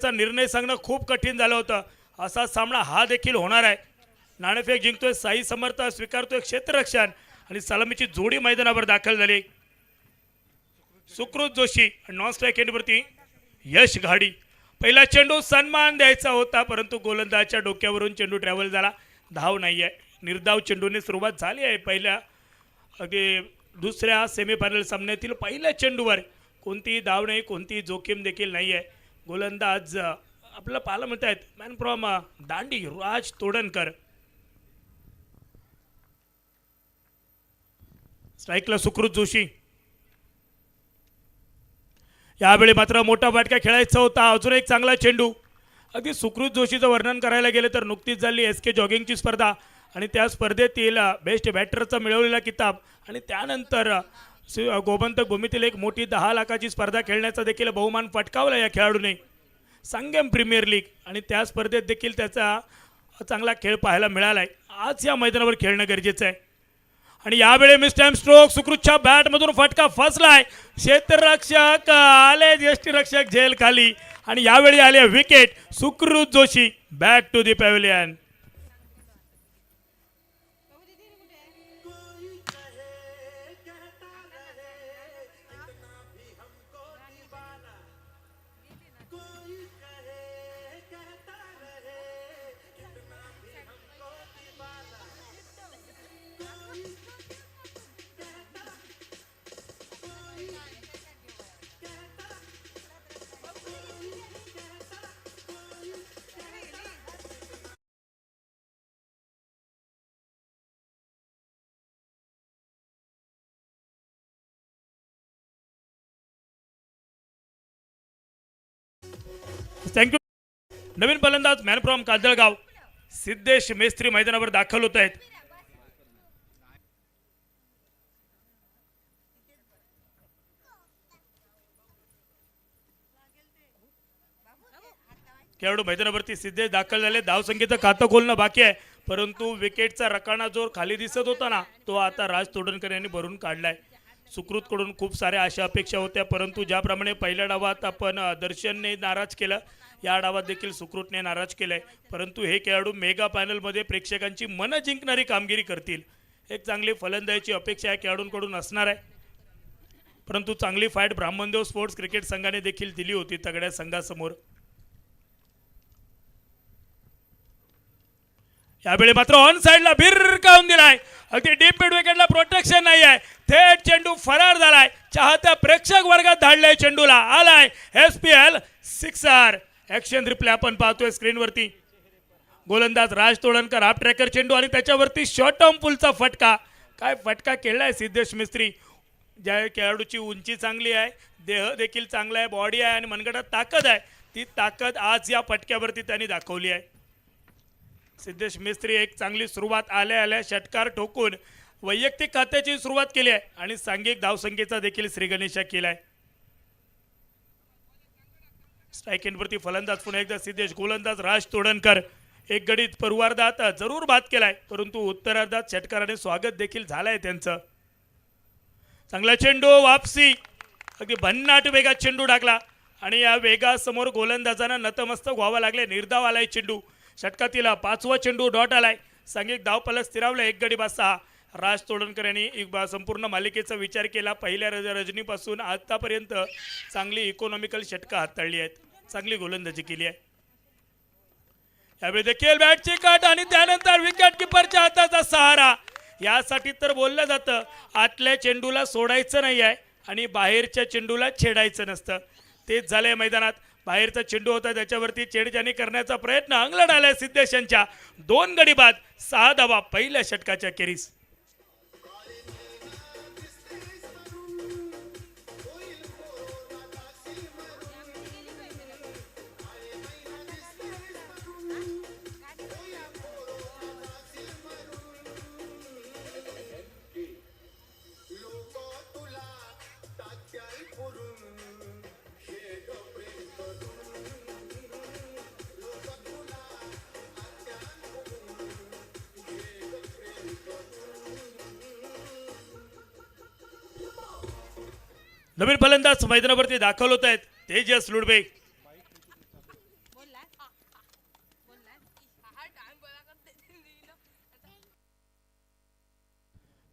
चा निर्णय सांगणं खूप कठीण झालं होतं. असा सामना हा देखील होणार आहे. नाणेफेक जिंकतोय साई समर्थ, स्वीकारतोय क्षेत्ररक्षण आणि सलामीची जोडी मैदानावर दाखल झाली. सुकृत जोशी नॉन स्ट्राईक एंडवरती यश घाडी. पहिला चेंडू सन्मान द्यायचा होता परंतु गोलंदाजच्या डोक्यावरून चेंडू ट्रॅव्हल झाला. धाव नाही आहे. निर्धाव चेंडूने सुरुवात झाली आहे. पहिल्या अगदी दुसऱ्या सेमीफायनल सामन्यातील पहिल्या चेंडूवर कोणतीही धाव नाही, कोणतीही जोखीम देखील नाही आहे. गोलंदाज आपल्याला पाहायला मिळत आहेत मॅन फ्रॉम दांडी राज तोडणकर. स्ट्राईकला सुकृत जोशी. यावेळी मात्र मोठा फटका खेळायचा होता. अजून एक चांगला चेंडू. अगदी सुकृत जोशीचं वर्णन करायला गेलं तर नुकतीच झाली SK जॉगिंगची स्पर्धा आणि त्या स्पर्धेतील बेस्ट बॅटरचा मिळवलेला किताब आणि त्यानंतर गोमंतक भूमीतील एक मोठी 10 लाखाची स्पर्धा खेळण्याचा देखील बहुमान पटकावला या खेळाडूने. संगम प्रीमियर लीग आणि त्या स्पर्धेत देखील त्याचा चांगला खेळ पाहायला मिळाला आहे. आज या मैदानावर खेळणं गरजेचं आहे. आणि यावेळी मिस टाइम स्ट्रोक. सुकृतच्या बॅटमधून फटका फसलाय. क्षेत्ररक्षक आले, यष्टीरक्षक झेल खाली आणि यावेळी आले wicket. Sukrut Joshi back to the pavilion. Thank you. नवीन फलंदाज मॅन फ्रॉम काजळगाव सिद्धेश मेस्त्री मैदानावर दाखल होत आहेत. खेळाडू मैदानावरती सिद्धेश दाखल झाले. धावसंख्येचं खातं खोलणं बाकी आहे परंतु विकेटचा रकाना जो खाली दिसत होता ना तो आता राज तोडणकर यांनी भरून काढलाय. सुकृतकडून खूप साऱ्या आशा अपेक्षा होत्या परंतु ज्याप्रमाणे पहिल्या डावात आपण दर्शनने नाराज केलं, या डावात देखील सुकृतने नाराज केलंय. परंतु हे खेळाडू मेगा पॅनलमध्ये प्रेक्षकांची मनं जिंकणारी कामगिरी करतील. एक चांगली फलंदाजीची अपेक्षा या खेळाडूंकडून असणार आहे. परंतु चांगली फाईट ब्राह्मणदेव स्पोर्ट्स क्रिकेट संघाने देखील दिली होती तगड्या संघासमोर. यावेळी मात्र ऑन साइडला भिरकावून दिलाय. अगदी डीप मिड विकेटला प्रोटेक्शन नाही आहे. थेट चेंडू फरार झालाय. चाहत्या प्रेक्षक वर्गात धाडलाय चेंडूला. आलाय SPL सिक्सर. ऍक्शन रिप्ले आपण पाहतोय स्क्रीनवरती. गोलंदाज राज तोडणकर हाफ ट्रॅकर चेंडू आणि त्याच्यावरती शॉर्ट टर्म पुलचा फटका. काय फटका केलाय सिद्धेश मिस्त्री. ज्या खेळाडूची उंची चांगली आहे, देह देखील चांगला आहे, बॉडी आहे आणि मनगटात ताकद आहे, ती ताकद आज या फटक्यावरती त्यांनी दाखवली आहे. सिद्धेश मिस्त्री एक चांगली सुरुवात आल्या आल्या षटकार ठोकून वैयक्तिक खात्याची सुरुवात केली आहे आणि सांघिक धावसंख्येचा देखील श्रीगणेशा केलाय. स्ट्राईक एंडवरती फलंदाज पुन्हा एकदा सिद्धेश. गोलंदाज राज तोडणकर. एक गडीत पूर्वार्धात जरूर बाद केलाय परंतु उत्तरार्धात षटकाराने स्वागत देखील झालंय त्यांचं. चांगला चेंडू वापसी. अगदी भन्नाट वेगात चेंडू टाकला आणि या वेगासमोर गोलंदाजांना नतमस्तक व्हावं लागले. निर्धाव आलाय चेंडू. षटकातील 5वा चेंडू डॉट आलाय. सांघिक धावफलक स्थिरावला. एक गडी बाद 6. राज तोडणकर यांनी संपूर्ण मालिकेचा विचार केला. पहिल्या रजनीपासून आतापर्यंत चांगली इकॉनॉमिकल षटकं हाताळली आहेत, चांगली गोलंदाजी केली आहे. यावेळी देखील बॅटची कट आणि त्यानंतर विकेट किपरच्या हाताचा सहारा. यासाठी तर बोललं जातं आतल्या चेंडूला सोडायचं नाही आहे आणि बाहेरच्या चेंडूला छेडायचं नसतं. तेच झालंय मैदानात. बाहेरचा चेंडू होता त्याच्यावरती छेडछाणी करण्याचा प्रयत्न अंगलट आलाय सिद्धेश यांच्या. 2 गडी बाद 6 धावा पहिल्या षटकाच्या खेरीस. नवीन फलंदाज मैदानावरती दाखल होत आहेत तेजस लुडबे.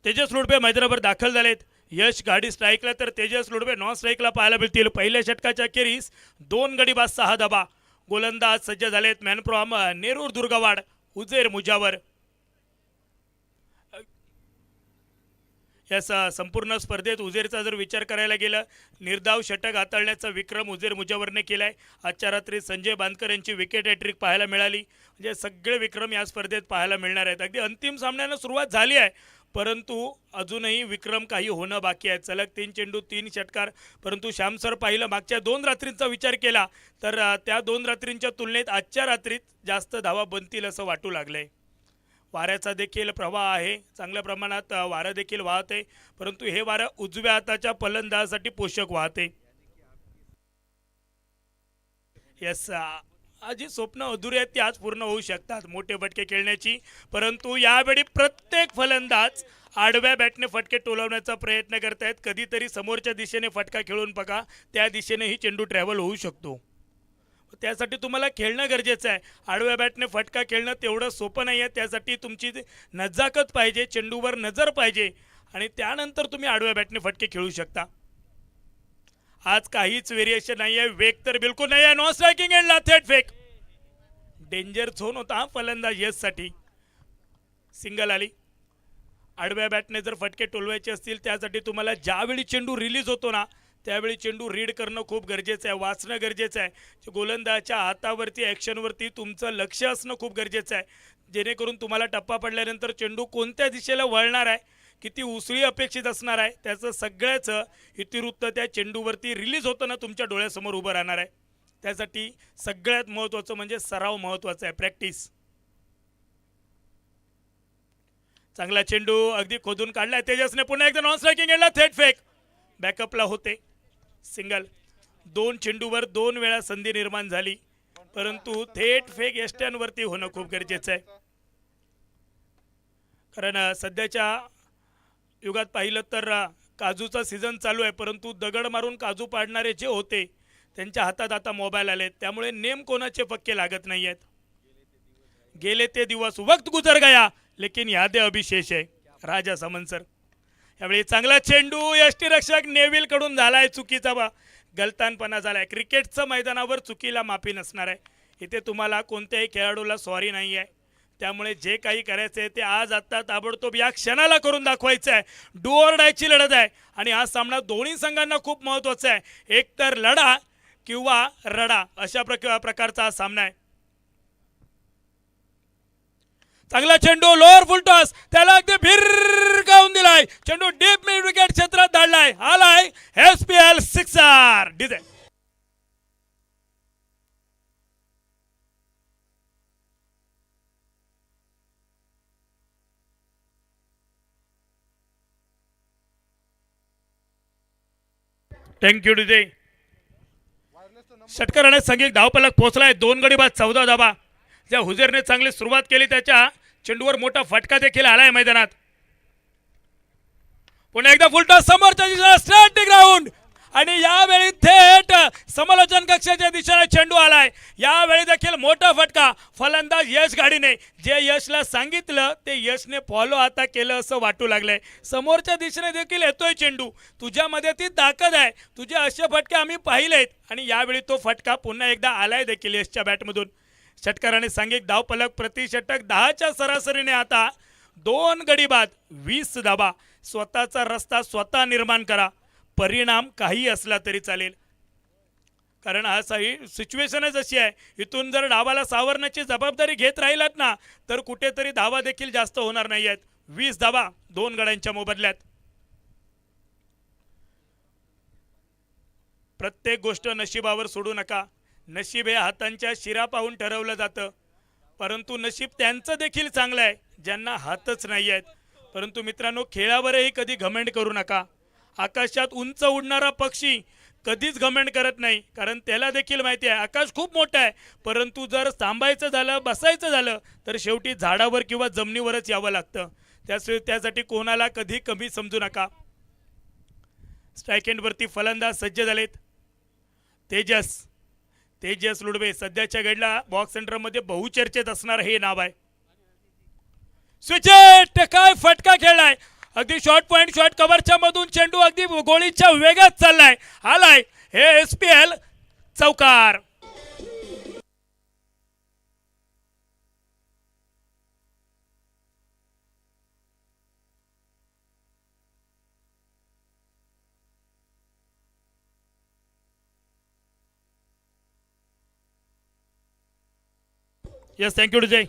तेजस लोडबे मैदानावर दाखल झालेत. यश गाडी स्ट्राईकला तर तेजस लोडबे नॉन स्ट्राईकला पाहायला मिळतील. पहिल्या षटकाच्या अखेरीस 2 गडी बाद 6 धाबा. गोलंदाज सज्ज झालेत. मॅनफ्रॉम नेरूर दुर्गवाड उजेर मुजावर. या संपूर्ण स्पर्धेत उजेरचा जर विचार करायला गेलं, निर्धाव षटक हाताळण्याचा विक्रम उजेर मुजावरने केलाय. आजच्या रात्री संजय बांदकर यांची विकेट हॅट्रिक पाहायला मिळाली. म्हणजे सगळे विक्रम या स्पर्धेत पाहायला मिळणार आहेत. अगदी अंतिम सामन्यानं सुरुवात झाली आहे, परंतु अजूनही विक्रम काही होणं बाकी आहे. सलग 3 चेंडू 3 षटकार. परंतु श्याम सर पाहिलं मागच्या 2 रात्रींचा विचार केला तर त्या 2 रात्रींच्या तुलनेत आजच्या रात्रीत जास्त धावा बनतील असं वाटू लागलंय. वाऱ्याचा देखील प्रवाह आहे, चांगल्या प्रमाणात वारं देखील वाहते, परंतु हे वारं उजव्या हाताच्या फलंदाजासाठी पोषक वाहते. यस, जी स्वप्न अधुरी आहेत ती आज पूर्ण होऊ शकतात, मोठे फटके खेळण्याची. परंतु यावेळी प्रत्येक फलंदाज आडव्या बॅटने फटके टोलवण्याचा प्रयत्न करतायत. कधीतरी समोरच्या दिशेने फटका खेळून बघा, त्या दिशेनेही चेंडू ट्रॅव्हल होऊ शकतो. त्यासाठी तुम्हाला खेळणं गरजेचं आहे. आडव्या बॅटने फटका खेळणं तेवढं सोपं नाही आहे. त्यासाठी तुमची नजाकत पाहिजे, चेंडूवर नजर पाहिजे आणि त्यानंतर तुम्ही आडव्या बॅटने फटके खेळू शकता. आज काहीच व्हेरिएशन नाही आहे, वेग तर बिलकुल नाही आहे. नॉन स्ट्रायकिंग एंडला थेट फेक. डेंजर झोन होता हा फलंदाज यशसाठी. सिंगल आली. आडव्या बॅटने जर फटके टोलवायचे असतील त्यासाठी तुम्हाला ज्यावेळी चेंडू रिलीज होतो ना त्यावेळी चेंडू रीड करणं खूप गरजेचं आहे, वाचणं गरजेचं आहे. गोलंदाजाच्या हातावरती ॲक्शनवरती तुमचं लक्ष असणं खूप गरजेचं आहे, जेणेकरून तुम्हाला टप्पा पडल्यानंतर चेंडू कोणत्या दिशेला वळणार आहे, किती उसळी अपेक्षित असणार आहे, त्याचं सगळ्याचं इतिवृत्त त्या चेंडूवरती रिलीज होताना तुमच्या डोळ्यासमोर उभं राहणार आहे. त्यासाठी सगळ्यात महत्त्वाचं म्हणजे सराव महत्त्वाचा आहे, प्रॅक्टिस. चांगला चेंडू अगदी खोदून काढलाय तेजसने. पुन्हा एकदा नॉन स्ट्रायकिंग एंडला थेट फेक. बॅकअपला होते. सिंगल. 2 चेंडूवर 2 वेळा संधी निर्माण झाली, परंतु थेट फेक यष्ट्यांवरती होणं खूप गरजेचं आहे. कारण सध्याच्या युगात पाहिलं तर काजूचा सीझन चालू आहे, परंतु दगड मारून काजू पाडणारे जे होते त्यांच्या हातात आता मोबाईल आले, त्यामुळे नेम कोणाचे पक्के लागत नाही आहेत. गेले ते दिवस वक्त गुजर गया लेकिन यादें अभी शेष है. राजा सामंत यावेळी चांगला चेंडू यष्टीरक्षक नेव्हिल कडून झालाय. चुकीचा गलतानपणा झालाय. क्रिकेटचं मैदानावर चुकीला माफी नसणार आहे. इथे तुम्हाला कोणत्याही खेळाडूला सॉरी नाही आहे. त्यामुळे जे काही करायचं आहे ते आज आत्ता ताबडतोब या क्षणाला करून दाखवायचं आहे. डू ऑर डायची लढत आहे आणि हा सामना दोन्ही संघांना खूप महत्त्वाचा आहे. एकतर लढा किंवा रडा अशा प्रकारचा हा सामना आहे. चांगला चेंडू लोअर फुल टॉस, त्याला अगदी भिरकावून दिलाय. चेंडू डीप मिड विकेट क्षेत्रात धाडलाय. आलाय SPL 6 डिझाईन. Thank you DJ. षटकाराने संघिक धावफलक पोहोचलाय. 2 गडी बाद 14 धाबा. ज्या हुजेरने चांगली सुरुवात केली त्याच्या चेंडूवर मोठा फटका देखील आलाय मैदानात. पुन्हा एकदा फुलटॉस समोरच्या दिशेला स्ट्राइक ग्राउंड आणि यावेळी थेट समालोचन कक्षाच्या दिशेने चेंडू आलाय. यावेळी देखील मोठा फटका. फलंदाज यश गाडीने जे यशला सांगितलं ते यशने फॉलो आता केलं असं वाटू लागलंय. समोरच्या दिशेने देखील येतोय चेंडू. तुझ्यामध्ये ती ताकद आहे, तुझे असे फटके आम्ही पाहिलेत आणि यावेळी तो फटका पुन्हा एकदा आलाय देखील यशच्या बॅटमधून. षटकाराने सांघिक धावफलक प्रति षटक 10च्या सरासरीने आता 2 गडी बाद 20 धाबा. स्वतःचा रस्ता स्वतः निर्माण करा, परिणाम काही असला तरी चालेल. कारण हा सिच्युएशनच अशी आहे, इथून जर डावाला सावरण्याची जबाबदारी घेत राहिलात ना तर कुठेतरी धावा देखील जास्त होणार नाही आहेत. 20 धाबा 2 गड्यांच्या मोबदल्यात. प्रत्येक गोष्ट नशिबावर सोडू नका. नशीब हे हातांच्या शिरा पाहून ठरवलं जातं, परंतु नशीब त्यांचं देखील चांगलं आहे ज्यांना हातच नाही आहेत. परंतु मित्रांनो, खेळावरही कधी घमंड करू नका. आकाशात उंच उडणारा पक्षी कधीच घमंड करत नाही, कारण त्याला देखील माहिती आहे आकाश खूप मोठं आहे, परंतु जर थांबायचं झालं, बसायचं झालं तर शेवटी झाडावर किंवा जमिनीवरच यावं लागतं. त्यासाठी कोणाला कधी कमी समजू नका. स्ट्राईक एंडवरती फलंदाज सज्ज झालेत. तेजस तेजस लुडबे सध्याच्या घडीला बॉक्स सेंटर मध्ये बहुचर्चेत असणार हे नाव आहे. स्विचेट काय फटका खेळलाय, अगदी शॉर्ट पॉइंट शॉर्ट कव्हरच्या मधून चेंडू अगदी गोळीच्या वेगात चाललाय, आलाय हे SPL चौकार. यस थँक्यू विजय.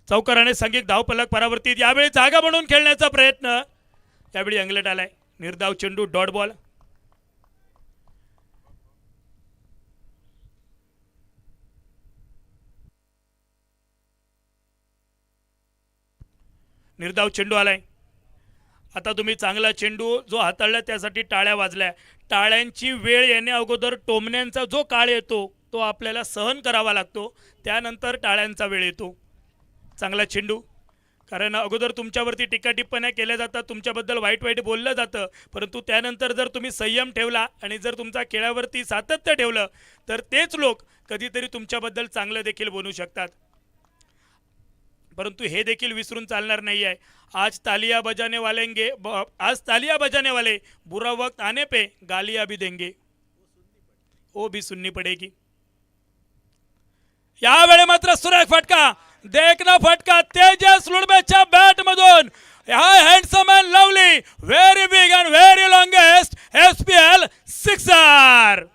चौकाराने सांघिक धावफलक परावर्तित. यावेळी जागा बनवून खेळण्याचा प्रयत्न, यावेळी अंगलट आलाय. निर्धाव चेंडू डॉट बॉल. निर्धाव चेंडू आलाय. आता तुम्ही चांगला चेंडू जो हाताळला त्यासाठी टाळ्या वाजल्या. टाळ्यांची वेळ येण्या अगोदर टोमण्यांचा जो काळ येतो तो आपल्याला सहन करावा लागतो, त्यानंतर टाळ्यांचा वेळ येतो. चांगला चेंडू, कारण अगोदर तुमच्यावरती टीका टिप्पण्या केल्या जातात, तुमच्याबद्दल वाईट बोललं जातं, परंतु त्यानंतर जर तुम्ही संयम ठेवला आणि जर तुमचा खेळावरती सातत्य ठेवलं तर तेच लोक कधीतरी तुमच्याबद्दल चांगलं देखील बोलू शकतात. परंतु हे देखील विसरून चालणार नाही आहे. आज तालिया बजाने वाले बुरा वक्त आने पे गालियां भी देंगे, वो भी सुननी पडेगी. यावेळी मात्र सुरेख फटका, देखना फटका तेजस लुडबेच्या बॅट मधून. Handsome and lovely, very big and very longest SPL sixer.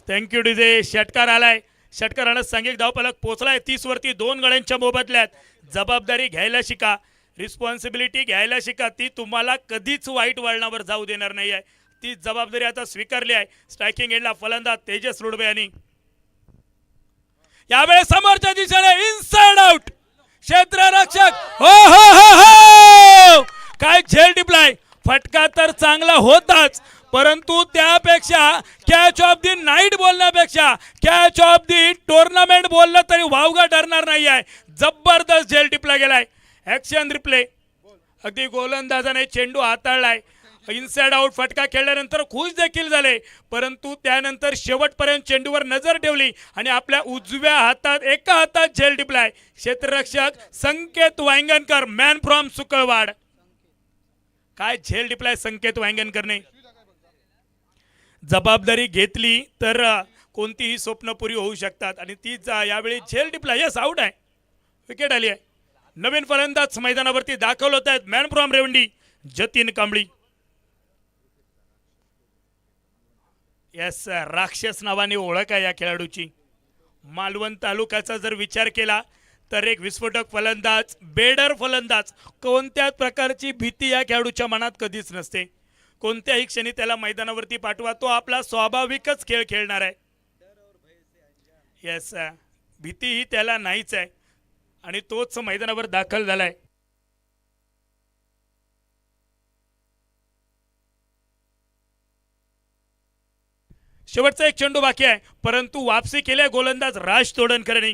Thank you DJ. षटकार आलाय. षटकारानं सांघिक धावफलक पोहोचलाय 30 वरती 2 गड्यांच्या मोबदल्यात. जबाबदारी घ्यायला शिका, रिस्पॉन्सिबिलिटी घ्यायला शिका. ती तुम्हाला कधीच वाईट वळणावर जाऊ देणार नाही आहे. ती जबाबदारी आता स्वीकारली आहे. स्ट्रायकिंग एंडला फलंदाज तेजस लुडबे यांनी. यावेळी समोरच्या दिशेने इनसाइड आउट क्षेत्ररक्षक. हो हो हो हो, काय झेल टिपलाय. फटका तर चांगला होताच, परंतु त्यापेक्षा कॅच ऑफ दी नाईट बोलण्यापेक्षा कॅच ऑफ दी टुर्नामेंट बोललं तरी वावगा ठरणार नाही आहे. जबरदस्त झेल टिपला गेलाय. Action replay. अगदी गोलंदाजाने चेंडू हाताळलाय. इनसाइड आउट फटका खेळल्यानंतर खुश देखील झाले, परंतु त्यानंतर शेवटपर्यंत चेंडूवर नजर ठेवली आणि आपल्या उजव्या हातात एका हातात झेल टिपलाय. क्षेत्ररक्षक संकेत वांगणकर, मॅन फ्रॉम सुकळवाड. काय झेल टिपलाय संकेत वांगणकरने. जबाबदारी घेतली तर कोणतीही स्वप्न पुरी होऊ शकतात आणि ती यावेळी झेल टिपला. यस आउट आहे, विकेट आली आहे. नवीन फलंदाज मैदानावरती दाखल होत आहेत. Man from Revandi Jatin Kambli. Yes, राक्षस नावाने ओळख आहे या खेळाडूची. मालवण तालुक्याचा जर विचार केला तर एक विस्फोटक फलंदाज, बेडर फलंदाज. कोणत्याच प्रकारची भीती या खेळाडूच्या मनात कधीच नसते. कोणत्याही क्षणी त्याला मैदानावरती पाठवा, तो आपला स्वाभाविकच खेळ खेळणार आहे. यस, भीती ही त्याला नाहीच आहे आणि तोच मैदानावर दाखल झालाय. शेवटचा एक चेंडू बाकी आहे, परंतु वापसी केल्या गोलंदाज राज तोडणकरनी.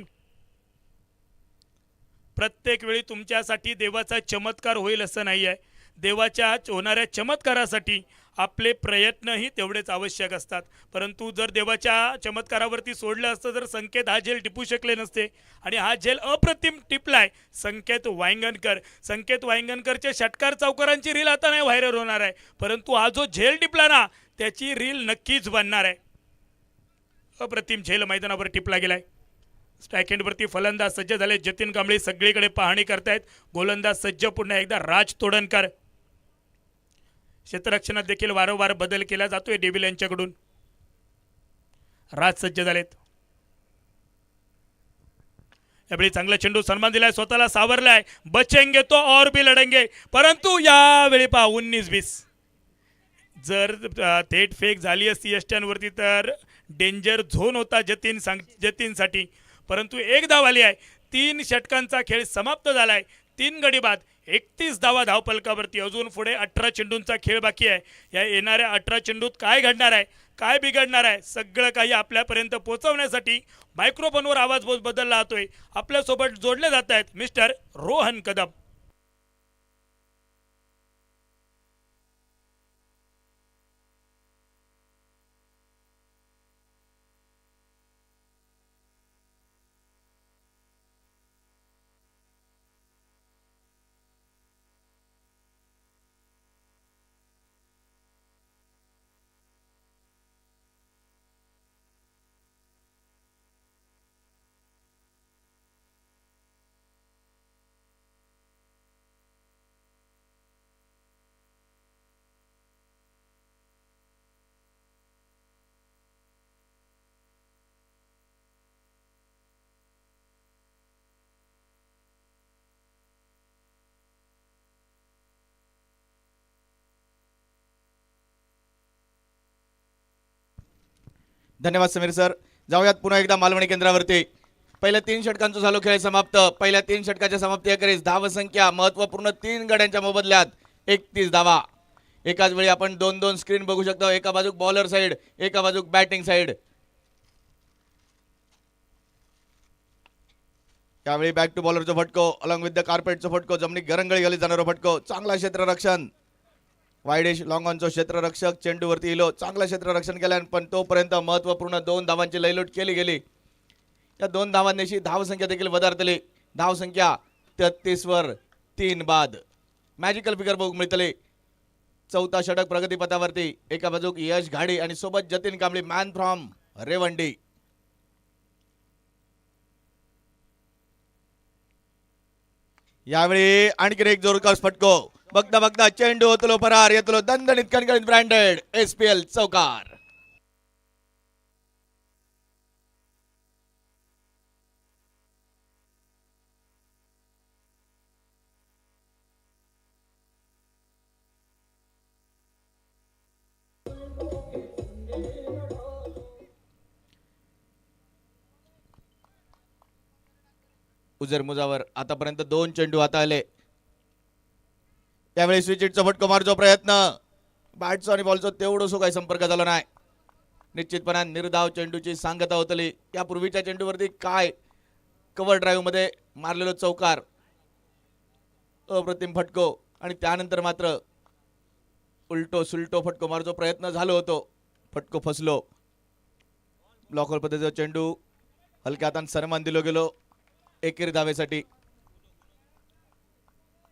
प्रत्येक वेळी तुमच्यासाठी देवाचा चमत्कार होईल असं नाही आहे. देवाच्या होणाऱ्या चमत्कारासाठी आपले प्रयत्नही तेवढेच आवश्यक असतात. परंतु जर देवाच्या चमत्कारावरती सोडलं असतं तर संकेत हा झेल टिपू शकले नसते आणि हा झेल अप्रतिम टिपलाय संकेत वांगणकर. संकेत वांगणकरचे षटकार चौकारांची रील आता नाही व्हायरल होणार आहे, परंतु हा जो झेल टिपला ना त्याची रील नक्कीच बनणार आहे. अप्रतिम झेल मैदानावर टिपला गेलाय. स्ट्राईक एंडवरती फलंदाज सज्ज झाले. जतीन कांबळे सगळीकडे पाहणी करतायत. गोलंदाज सज्ज पुन्हा एकदा राज तोडणकर. क्षेत्ररक्षणात देखील वारंवार बदल केला जातोय डेव्हिल यांच्याकडून. राज सज्ज झालेत. यावेळी चांगला चेंडू सन्मान दिलाय, स्वतःला सावरलाय. बचेंगे तो और भी लढेंगे, परंतु यावेळी पहा 19-20. जर थेट फेक झाली असती यष्ट्यांवरती तर डेंजर झोन होता जतीनसाठी, परंतु एक धाव आली आहे. 3 षटकांचा खेळ समाप्त झालाय. 3 गडी बाद. 31 धावा धावफलकावरती. अजून पुढे 18 चेंडूंचा खेळ बाकी आहे. या येणाऱ्या 18 चेंडूत काय घडणार आहे, काय बिघडणार आहे, सगळं काही आपल्यापर्यंत पोहोचवण्यासाठी मायक्रोफोनवर आवाज बदलला जातोय. आपल्यासोबत जोडले जात आहेत मिस्टर रोहन कदम. धन्यवाद समीर सर. जाऊयात पुन्हा एकदा मालवणी केंद्रावरती. पहिल्या 3 षटकांचा झालो खेळ समाप्त. पहिल्या 3 षटकाच्या समाप्ती अखेरीस धावसंख्या महत्वपूर्ण 3 गड्यांच्या मोबदल्यात 31 धावा. एकाच वेळी आपण 2-2 स्क्रीन बघू शकतो. एका बाजूक बॉलर साइड, एका बाजूक बॅटिंग साइड. त्यावेळी बॅक टू बॉलरचा फटको अलॉंग विथ द कार्पेटचा फटको, जमिनी गरंगळी गेली जाणारा फटको. चांगला क्षेत्ररक्षण, वाईडिश लॉंग ऑनचो क्षेत्ररक्षक चेंडूवरती इलो, चांगलं क्षेत्ररक्षण केल्यान पण तोपर्यंत महत्वपूर्ण 2 धावांची लयलूट केली गेली. या 2 धावांनीशी धावसंख्या देखील वधारतली. धावसंख्या 33 वर 3 बाद. मॅजिकल फिगर बघू मिळतली. चौथा षटक प्रगतीपथावरती. एका बाजूक यश घाडी आणि सोबत जतीन कांबळी, मॅन फ्रॉम रेवंडी. यावेळी आणखीन एक जोरदार फटको. बघता बघता चेंडू होतलो परार, येतलो दणदणीत कणकणीत ब्रँडेड SPL चौकार. उजर मुजावर आतापर्यंत 2 चेंडू हाता आले. त्यावेळी स्विचिटचा फटको मारचा प्रयत्न, बॅटचा आणि बॉलचा तेवढं काही संपर्क झाला नाही. निश्चितपणे निर्धाव चेंडूची सांगता होतली. यापूर्वीच्या चेंडूवरती काय कव्हर ड्राईव्ह मध्ये मारलेलो चौकार, अप्रतिम फटको. आणि त्यानंतर मात्र उलटो सुलटो फटको मारचा प्रयत्न झालो होतो, फटको फसलो. ब्लॉकवर पद्धतीचा चेंडू हलक्या हाताने सन्मान दिलो गेलो एकेरी धावेसाठी.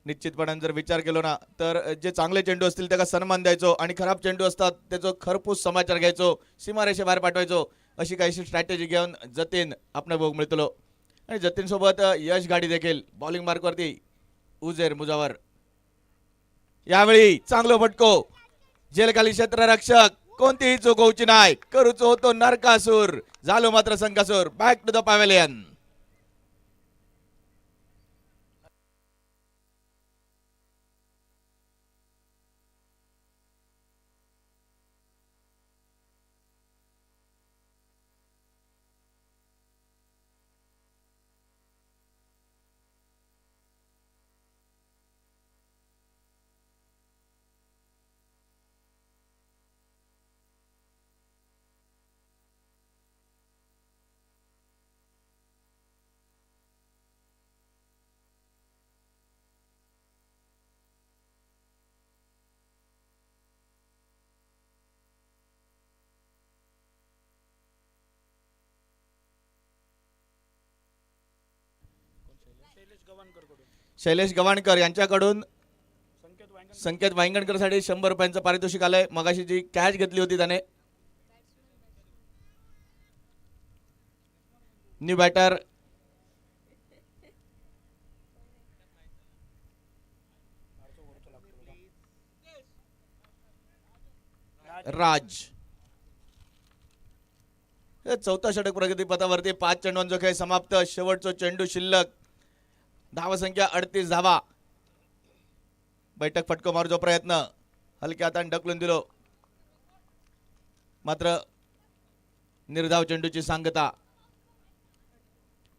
निश्चितपणे जर विचार केलो ना तर जे चांगले चेंडू असतील त्याला सन्मान द्यायचो आणि खराब चेंडू असतात त्याचं खरपूस समाचार घ्यायचो, सीमारेषे बाहेर पाठवायचो. अशी काहीशी स्ट्रॅटेजी घेऊन जतीन आपण बघू मिळतो. आणि जतीन सोबत यश गाडी देखील बॉलिंग मार्कवरती उजेर मुजावर. यावेळी चांगलं फटको, जेलखाली क्षेत्ररक्षक, कोणतीही चूक होऊची नाही. करूचो होतो नरकासूर, झालो मात्र Sankasur. Back to the pavilion. Shailesh Gavhankar यांच्याकडून संकेत वांगणकर साठी 100 रुपयांचं पारितोषिक आलंय. मगाशी जी कॅच घेतली होती त्याने. न्यू बॅटर राज. चौथा षटक प्रगती पथावरती. 5 चेंडूंचा खेळ समाप्त. शेवटचा चेंडू शिल्लक. धावसंख्या 38 धावा. बैठक फटको मारूचा प्रयत्न हलक्या हाताने ढकलून दिलो, मात्र निर्धाव चेंडूची सांगता.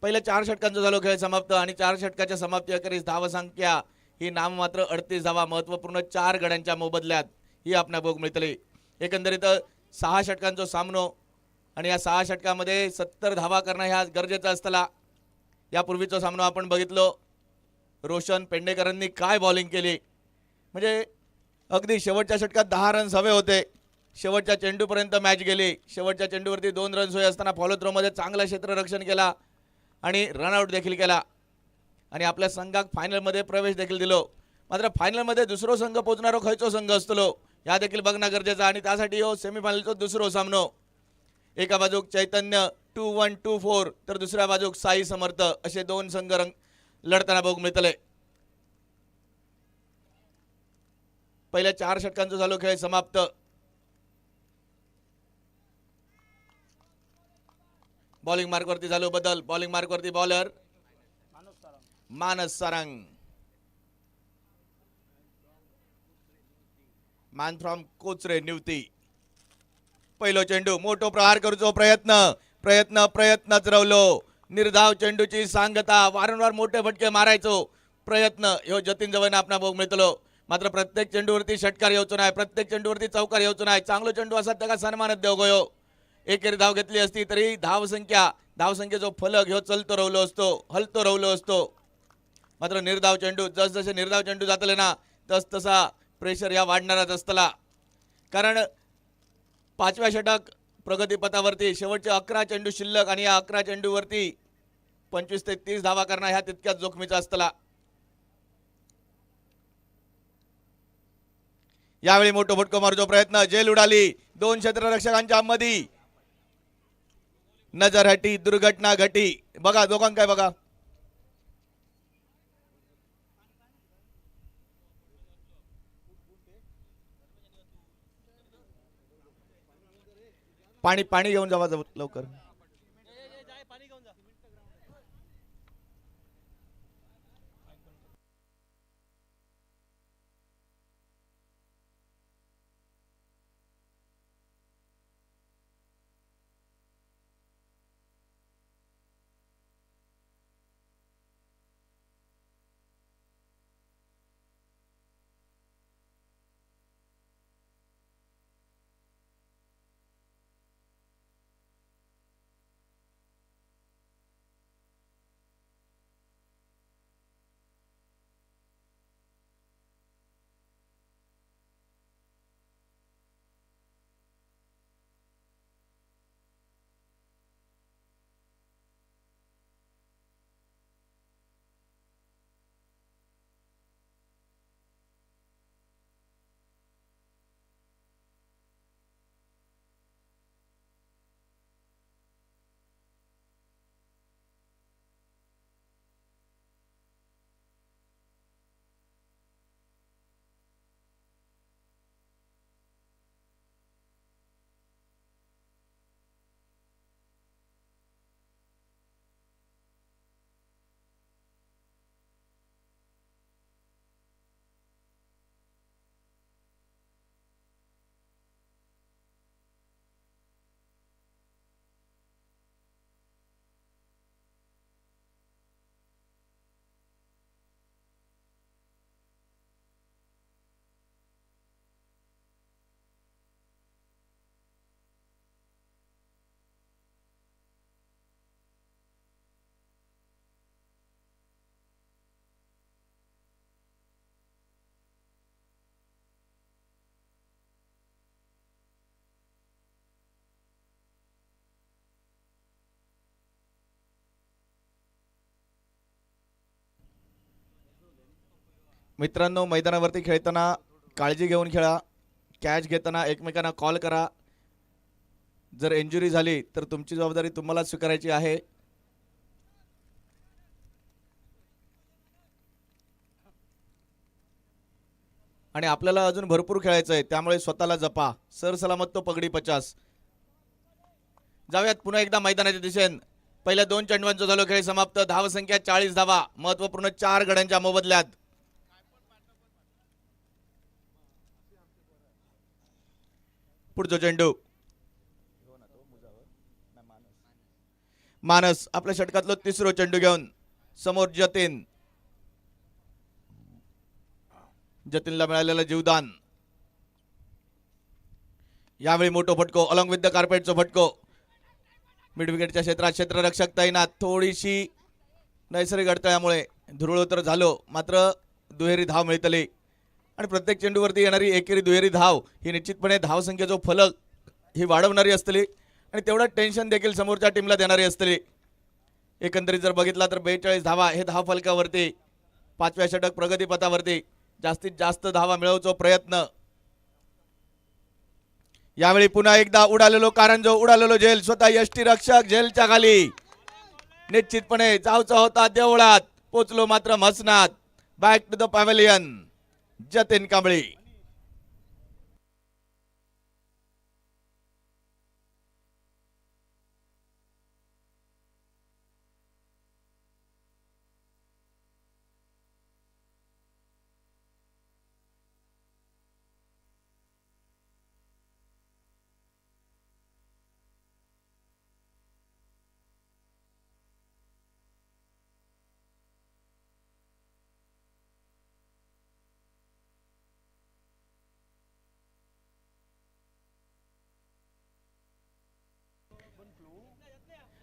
पहिल्या 4 षटकांचा झालो खेळ समाप्त आणि 4 षटकाच्या समाप्ती अखेरीस धावसंख्या ही नाममात्र 38 धावा महत्वपूर्ण 4 गड्यांच्या मोबदल्यात ही आपणा बघूक मिळतली. एकंदरीत 6 षटकांचो सामनो आणि या 6 षटकामध्ये 70 धावा करणं ह्या गरजेचं असतला. यापूर्वीचा सामना आपण बघितलो, रोशन पेंडेकरांनी काय बॉलिंग केली, म्हणजे अगदी शेवटच्या षटकात 10 रन्स हवे होते. शेवटच्या चेंडूपर्यंत मॅच गेली. शेवटच्या चेंडूवरती 2 रन्स होय असताना फॉलो थ्रोमध्ये चांगलं क्षेत्ररक्षण केला आणि रनआउट देखील केला आणि आपल्या संघाक फायनलमध्ये प्रवेश देखील दिलो. मात्र फायनलमध्ये दुसरो संघ पोहोचणारो खयचो संघ असतलो या देखील बघणं गरजेचं आणि त्यासाठी हो सेमीफायनलचो दुसरो सामनो. एका बाजूक चैतन्य 2-1-2-4 तर दुसऱ्या बाजूक साई समर्थ असे 2 संघ लढताना बघूक मिळतले. पहिल्या 4 षटकांचो झालो खेळ समाप्त. बॉलिंग मार्कवरती झालो बदल. बॉलिंग मार्कवरती बॉलर मानस सारंग, मॅन फ्रॉम कोचरे निवती. पहिलो चेंडू मोठो प्रहार करूचो प्रयत्नच रवलो. निर्धाव चेंडूची सांगता, वारंवार मोठे फटके मारायचो प्रयत्न ह्यो जतीन जवळ आपण बघूक मिळतलो. मात्र प्रत्येक चेंडूवरती षटकार येवचो नाही, प्रत्येक चेंडूवरती चौकार येवचो नाही. चांगलो चेंडू असा त्याला सन्मानच देव गयो. एकेरी धाव घेतली असती तरी धावसंख्येचो फलक ह्यो चलतो रवलो असतो, हलतो रवलो असतो. मात्र निर्धाव चेंडू जसजसे निर्धाव चेंडू जातले ना तसा प्रेशर या वाढणारच असतला. कारण 5व्या षटक प्रगतीपथावरती शेवटचे 11 चेंडू शिल्लक आणि या 11 चेंडूवरती 25 ते 30 धावा करणं ह्या तितक्याच जोखमीचा असतला. यावेळी मोठो फटको मारूचो प्रयत्न, जेल उडाली 2 क्षेत्ररक्षकांच्या मध्ये. नजर हटी, दुर्घटना घटी. बघा दोघांना काय बघा. पाणी घेऊन जावा लवकर. मित्रांनो, मैदानावरती खेळताना काळजी घेऊन खेळा. कॅच घेताना एकमेकांना कॉल करा. जर इंजुरी झाली तर तुमची जबाबदारी तुम्हाला स्वीकारायची आहे. आणि आपल्याला अजून भरपूर खेळायचं आहे, त्यामुळे स्वतःला जपा. सर सलामत तो पगडी 50. जाऊयात पुन्हा एकदा मैदानाच्या दिशेन. पहिल्या 2 चेंडूंचा झालो खेळ समाप्त. धावसंख्या 40 धावा महत्वपूर्ण 4 गड्यांच्या मोबदल्यात. पुढचा चेंडू मानस आपल्या षटकातलो 3रो चेंडू घेऊन समोर जतीन. जतीनला मिळालेलं जीवदान. यावेळी मोठो फटको अलॉंग विथ द कार्पेटचा फटको. मिड विकेटच्या क्षेत्रात क्षेत्ररक्षक तैनात. थोडीशी नैसर्गिक अडथळ्यामुळे धुरळो तर झालो, मात्र दुहेरी धाव मिळतली आणि प्रत्येक चेंडूवरती येणारी एकेरी दुहेरी धाव ही निश्चितपणे धावसंख्येचा फलक ही वाढवणारी असतली आणि तेवढं टेन्शन देखील समोरच्या टीमला देणारी असतली. एकंदरीत जर बघितला तर 42 धावा हे धाव फलकावरती 5व्या षटक प्रगतीपथावरती जास्तीत जास्त धावा मिळवण्याचा प्रयत्न. यावेळी पुन्हा एकदा उडालेलो कारंजो, उडालेलो झेल, स्वतः यष्टी रक्षक झेलच्या खाली. निश्चितपणे जावचा होता देवळात, पोचलो मात्र मसनात. Back to the pavilion Jatin Kambli.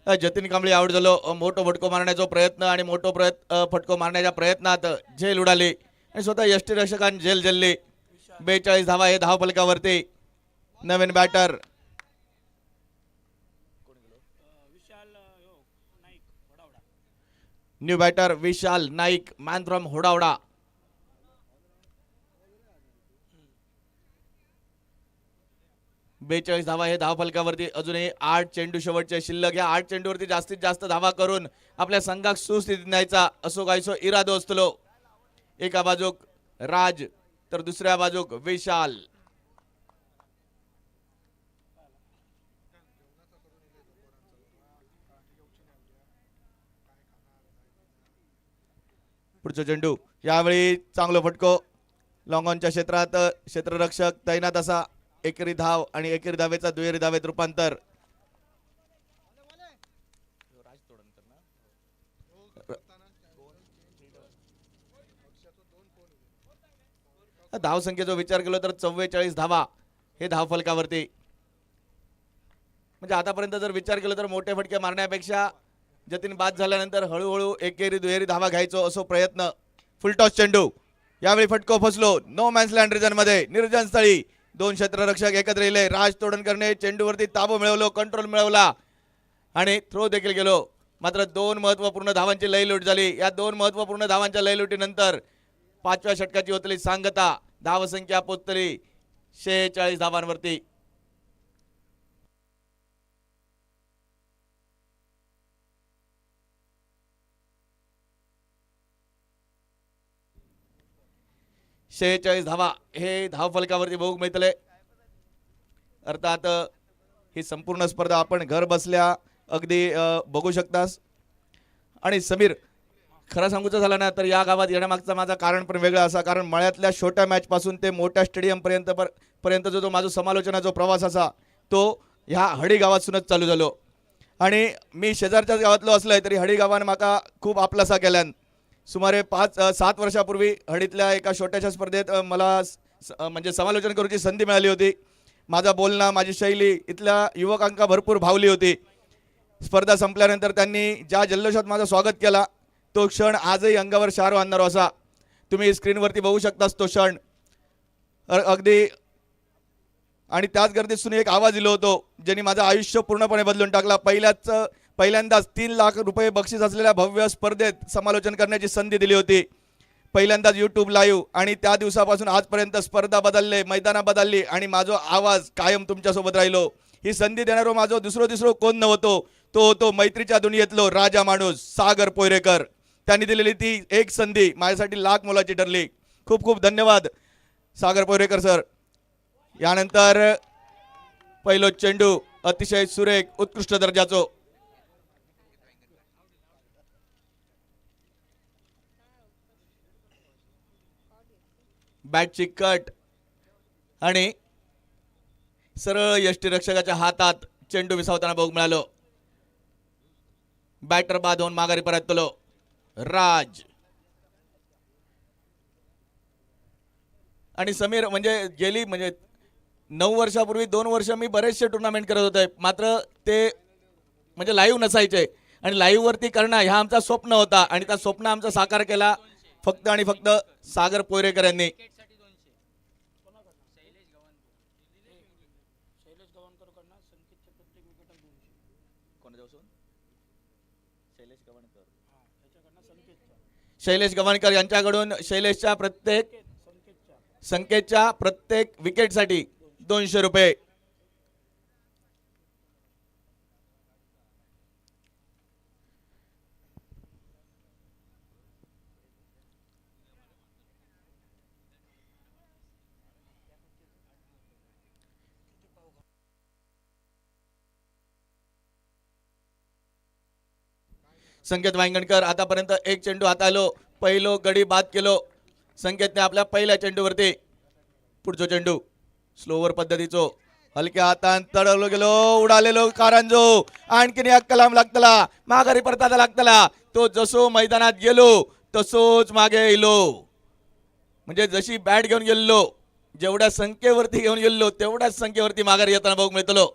Jatin Kambli out झालो. मोठो फटको मारण्याचा प्रयत्न आणि फटको मारण्याच्या प्रयत्नात झेल उडाली आणि स्वतः यष्टी रक्षकांनी झेल झेलली. 42 धावा हे धाव फलकावरती. नवीन batter new batter Vishal Naik, man from Hodawada. बेचाळीस धावा हे धाव फलकावरती. अजूनही 8 चेंडू शेवटचे शिल्लक. या 8 चेंडूवरती जास्तीत जास्त धावा करून आपल्या संघाक सुस्थितीत न्यायचा असो कायसो इरादो असतो. एका बाजूक राज तर दुसऱ्या बाजूक विशाल. पुढचा चेंडू यावेळी चांगला फटको लॉंग ऑनच्या क्षेत्रात. क्षेत्ररक्षक तैनात असा. एकेरी धाव आणि एकेरी धावेचा दुहेरी धावेत रूपांतर. धाव संख्येचा विचार केला तर 44 धावा हे धाव फलकावरती. म्हणजे आतापर्यंत जर विचार केला तर मोठे फटके मारण्यापेक्षा जतीन बाद झाल्यानंतर हळूहळू एकेरी दुहेरी धावा घ्यायचो असो प्रयत्न. फुलटॉस चेंडू यावेळी फटको फसलो. नो मॅन्स लँड रिजन मध्ये निर्जन स्थळी 2 क्षेत्ररक्षक एकत्र येले. राज तोडणकरने चेंडूवरती ताबो मिळवलो, कंट्रोल मिळवला आणि थ्रो देखील गेलो. मात्र 2 महत्वपूर्ण धावांची लयलूट झाली. या 2 महत्वपूर्ण धावांच्या लयलुटीनंतर 5व्या षटकाची होतली सांगता. धावसंख्या पोचली 46 धावांवरती. शेहेचाळीस धावा हे धाव फलकावरती बघू मिळतले. अर्थात ही संपूर्ण स्पर्धा आपण घर बसल्या अगदी बघू शकतास. आणि समीर, खरं सांगूचं झालं ना तर या गावात येण्यामागचा माझा कारण पण वेगळा असा. कारण मळ्यातल्या छोट्या मॅच पासून ते मोठ्या स्टेडियम पर्यंत जो माझा समालोचनाचा प्रवास असा तो ह्या हडी गावातूनच चालू झालो. आणि मी शेजारच्याच गावातलो असलोय तरी हडी गावान माका खूप आपलासा केल्यान. सुमारे 5-7 वर्षापूर्वी हडीतल्या एका छोट्याशा स्पर्धेत मला म्हणजे समालोचन करूची संधी मिळाली होती. माझा बोलणं, माझी शैली इथल्या युवकांका भरपूर भावली होती. स्पर्धा संपल्यानंतर त्यांनी ज्या जल्लोषात माझं स्वागत केला तो क्षण आजही अंगावर शार आणणारा असा. तुम्ही स्क्रीनवरती बघू शकतास तो क्षण अगदी. आणि त्याच गर्दीतून एक आवाज दिलो होतो ज्यांनी माझं आयुष्य पूर्णपणे बदलून टाकला. पहिल्यांदाच 3 लाख रुपये बक्षीस असलेल्या भव्य स्पर्धेत समालोचन करण्याची संधी दिली होती. पहिल्यांदाच यूट्यूब लाईव्ह. आणि त्या दिवसापासून आजपर्यंत स्पर्धा बदलले, मैदाना बदलली आणि माझा आवाज कायम तुमच्यासोबत राहिलो. ही संधी देणारो माझो दुसरो कोण नव्हतो, तो होतो मैत्रीच्या दुनियेतलो राजा माणूस सागर पोयरेकर. त्यांनी दिलेली ती एक संधी माझ्यासाठी लाख मोलाची ठरली. खूप खूप धन्यवाद सागर पोयरेकर सर. यानंतर पहिलो चेंडू अतिशय सुरेख उत्कृष्ट दर्जाचो. बॅटची कट आणि सरळ यष्टीरक्षकाच्या हातात चेंडू विसावताना बघू मिळालो. बॅटर बाद होऊन माघारी परतलो. राज आणि समीर म्हणजे गेली म्हणजे 9 वर्षापूर्वी 2 वर्ष मी बरेचसे टुर्नामेंट करत होते, मात्र ते म्हणजे लाईव्ह नसायचे आणि लाईव्ह वरती करणं हा आमचा स्वप्न होता आणि त्या स्वप्न आमचा साकार केला फक्त आणि फक्त सागर पोयरेकर यांनी. शैलेश गव्हाणकर यांच्याकडून संकेतच्या प्रत्येक विकेटसाठी 200 रुपये. संकेत वांगणकर आतापर्यंत एक चेंडू हाताळलो, पहिलो गडी बाद केलो संकेतने आपल्या पहिल्या चेंडूवरती. पुढचो चेंडू स्लोवर पद्धतीचो हलक्या हातान तडवलो गेलो, उडालेलो कारंजो, आणखीन एक कलाम लागतला, माघारी परतायला लागतला. तो जसो मैदानात गेलो तसोच मागे येलो, म्हणजे जशी बॅट घेऊन गेलो जेवढ्या संख्येवरती घेऊन गेलो तेवढ्याच संख्येवरती माघारी येताना बघू मिळतलो.